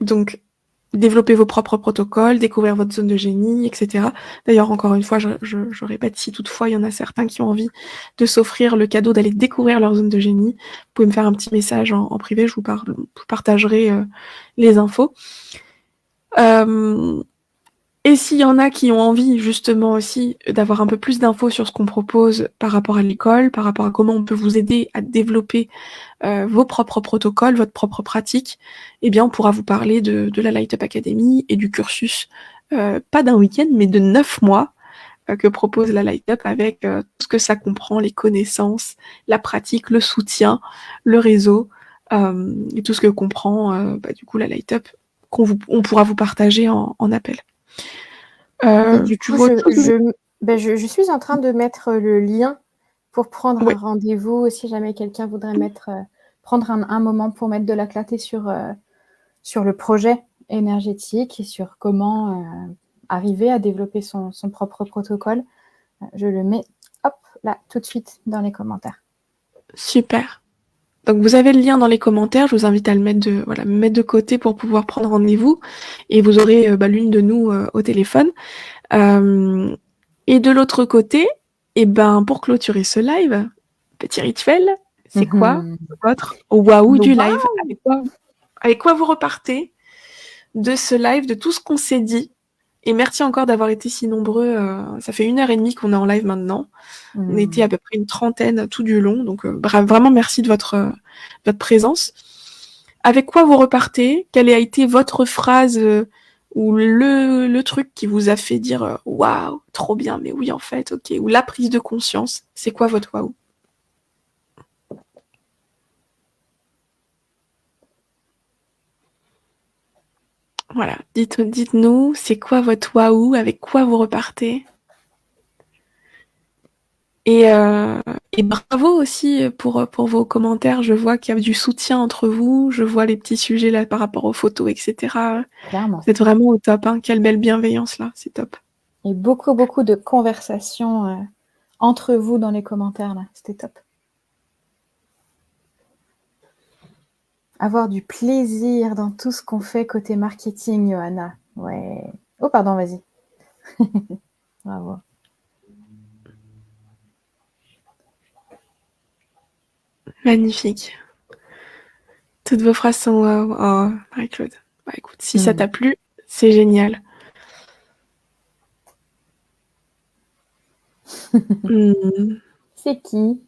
Donc développer vos propres protocoles, découvrir votre zone de génie, etc. D'ailleurs, encore une fois, je répète, si toutefois il y en a certains qui ont envie de s'offrir le cadeau d'aller découvrir leur zone de génie, vous pouvez me faire un petit message en privé, je vous partagerai les infos. Et s'il y en a qui ont envie justement aussi d'avoir un peu plus d'infos sur ce qu'on propose par rapport à l'école, par rapport à comment on peut vous aider à développer vos propres protocoles, votre propre pratique, eh bien on pourra vous parler de la Light Up Academy et du cursus, pas d'un week-end, mais de 9 mois que propose la Light Up avec tout ce que ça comprend, les connaissances, la pratique, le soutien, le réseau, et tout ce que comprend du coup la Light Up on pourra vous partager en appel. Et du coup, je suis en train de mettre le lien pour prendre un rendez-vous si jamais quelqu'un voudrait prendre un moment pour mettre de la clarté sur le projet énergétique et sur comment arriver à développer son propre protocole. Je le mets là tout de suite dans les commentaires. Super. Donc vous avez le lien dans les commentaires, je vous invite à le mettre de côté pour pouvoir prendre rendez-vous et vous aurez l'une de nous au téléphone. Et de l'autre côté, pour clôturer ce live, petit rituel, c'est quoi votre waouh du live? Avec quoi vous repartez de ce live, de tout ce qu'on s'est dit? Et merci encore d'avoir été si nombreux. Ça fait 1h30 qu'on est en live maintenant. On était à peu près une 30aine tout du long. Donc vraiment merci de votre présence. Avec quoi vous repartez? Quelle a été votre phrase ou le truc qui vous a fait dire waouh, trop bien, mais oui en fait, ok. Ou la prise de conscience. C'est quoi votre waouh? Voilà, dites-nous, c'est quoi votre waouh? Avec quoi vous repartez? Et bravo aussi pour vos commentaires. Je vois qu'il y a du soutien entre vous. Je vois les petits sujets là par rapport aux photos, etc. Clairement. Vous êtes vraiment au top. Quelle belle bienveillance là. C'est top. Et beaucoup, beaucoup de conversations entre vous dans les commentaires là. C'était top. Avoir du plaisir dans tout ce qu'on fait côté marketing, Johanna. Ouais. Oh, pardon, vas-y. Bravo. Magnifique. Toutes vos phrases sont waouh. Oh, Marie-Claude. Écoute, si ça t'a plu, c'est génial. C'est qui?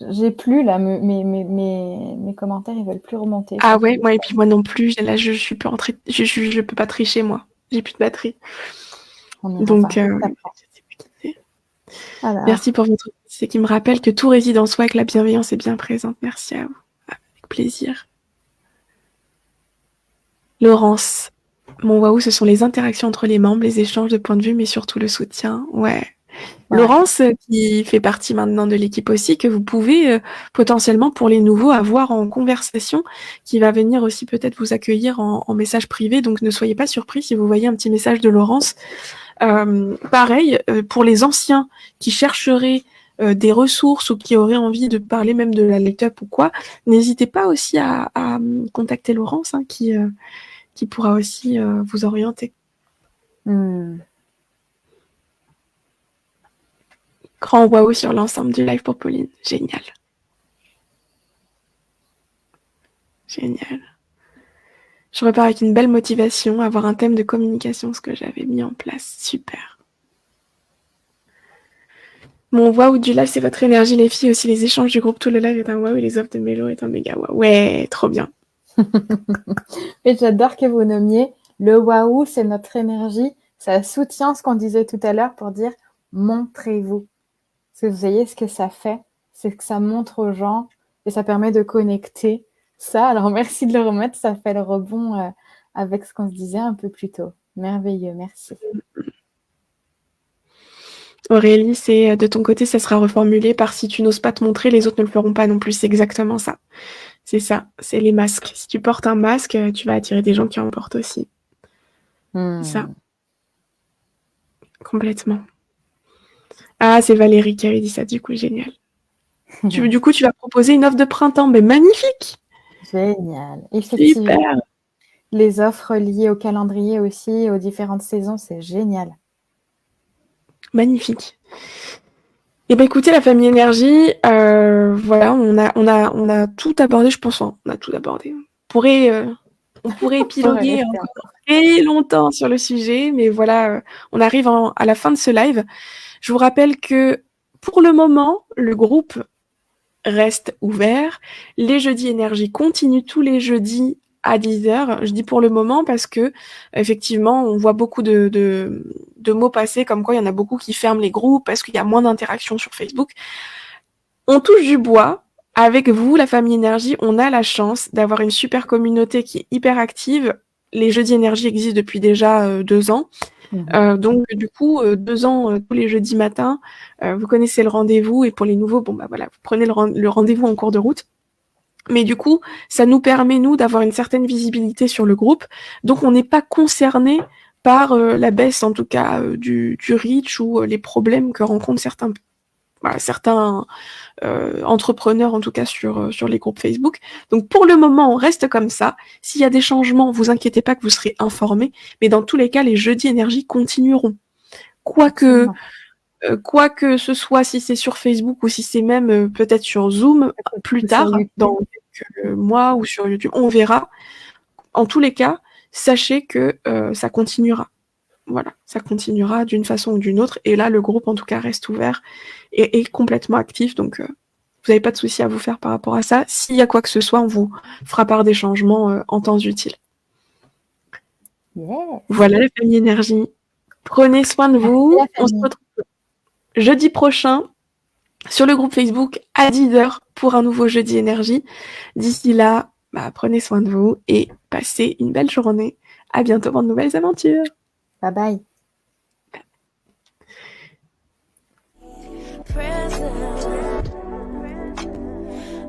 j'ai plus là, mes commentaires, ils veulent plus remonter. Ah ouais, moi et puis moi non plus. Là, je suis plus entrée. Je peux pas tricher moi. J'ai plus de batterie. On ira Donc, voir après. Alors, merci pour votre c'est qui me rappelle que tout réside en soi et que la bienveillance est bien présente. Merci à vous. Avec plaisir. Laurence, mon waouh, ce sont les interactions entre les membres, les échanges de points de vue, mais surtout le soutien. Ouais. Ouais. Laurence, qui fait partie maintenant de l'équipe aussi, que vous pouvez potentiellement pour les nouveaux avoir en conversation, qui va venir aussi peut-être vous accueillir en message privé. Donc ne soyez pas surpris si vous voyez un petit message de Laurence. Pareil, pour les anciens qui chercheraient des ressources ou qui auraient envie de parler même de la Light Up ou quoi, n'hésitez pas aussi à contacter Laurence, hein, qui pourra aussi vous orienter. Grand waouh sur l'ensemble du live pour Pauline. Génial. Génial. Je repars avec une belle motivation, avoir un thème de communication, ce que j'avais mis en place. Super. Mon waouh du live, c'est votre énergie, les filles. Aussi, les échanges du groupe, tout le live est un waouh et les offres de Mélo est un méga waouh. Ouais, trop bien. Et j'adore que vous nommiez le waouh, c'est notre énergie. Ça soutient ce qu'on disait tout à l'heure pour dire montrez-vous. Parce que vous voyez ce que ça fait, c'est que ça montre aux gens et ça permet de connecter ça. Alors merci de le remettre, ça fait le rebond avec ce qu'on se disait un peu plus tôt. Merveilleux, merci. Aurélie, c'est de ton côté, ça sera reformulé par si tu n'oses pas te montrer, les autres ne le feront pas non plus. C'est exactement ça. C'est ça, c'est les masques. Si tu portes un masque, tu vas attirer des gens qui en portent aussi. C'est ça. Complètement. Ah, c'est Valérie qui avait dit ça, du coup, génial. Du coup, tu vas proposer une offre de printemps, mais magnifique. Génial. Effectivement. Super. Les offres liées au calendrier aussi, aux différentes saisons, c'est génial. Magnifique. Eh bien, écoutez, la famille énergie, voilà, on a tout abordé, je pense. On a tout abordé. On pourrait épiloguer encore très longtemps sur le sujet, mais voilà, on arrive à la fin de ce live. Je vous rappelle que pour le moment, le groupe reste ouvert. Les jeudis énergie continuent tous les jeudis à 10h. Je dis pour le moment parce que effectivement, on voit beaucoup de mots passer comme quoi il y en a beaucoup qui ferment les groupes parce qu'il y a moins d'interactions sur Facebook. On touche du bois. Avec vous, la famille énergie, on a la chance d'avoir une super communauté qui est hyper active. Les jeudis énergie existent depuis déjà 2 ans. Donc du coup, 2 ans tous les jeudis matins, vous connaissez le rendez-vous et pour les nouveaux, bon bah voilà, vous prenez le rendez-vous en cours de route. Mais du coup, ça nous permet nous d'avoir une certaine visibilité sur le groupe. Donc on n'est pas concerné par la baisse en tout cas du reach ou les problèmes que rencontrent certains entrepreneurs en tout cas sur les groupes Facebook. Donc pour le moment, on reste comme ça. S'il y a des changements, vous inquiétez pas que vous serez informés. Mais dans tous les cas, les jeudis énergie continueront. Quoique ce soit si c'est sur Facebook ou si c'est même peut-être sur Zoom plus tard, dans quelques mois ou sur YouTube, on verra. En tous les cas, sachez que ça continuera. Voilà, ça continuera d'une façon ou d'une autre. Et là, le groupe, en tout cas, reste ouvert et est complètement actif. Donc, vous n'avez pas de souci à vous faire par rapport à ça. S'il y a quoi que ce soit, on vous fera part des changements en temps utile. Yeah. Voilà la famille énergie. Prenez soin de vous. On se retrouve jeudi prochain sur le groupe Facebook à 10h pour un nouveau jeudi énergie. D'ici là, prenez soin de vous et passez une belle journée. À bientôt pour de nouvelles aventures. Bye bye.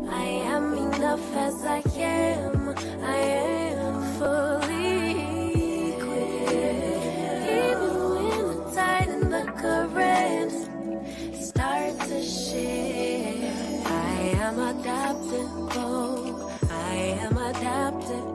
I am enough as I am. I am fully equipped. Even when the tide and the current start to shift, I am adaptable. I am adaptable.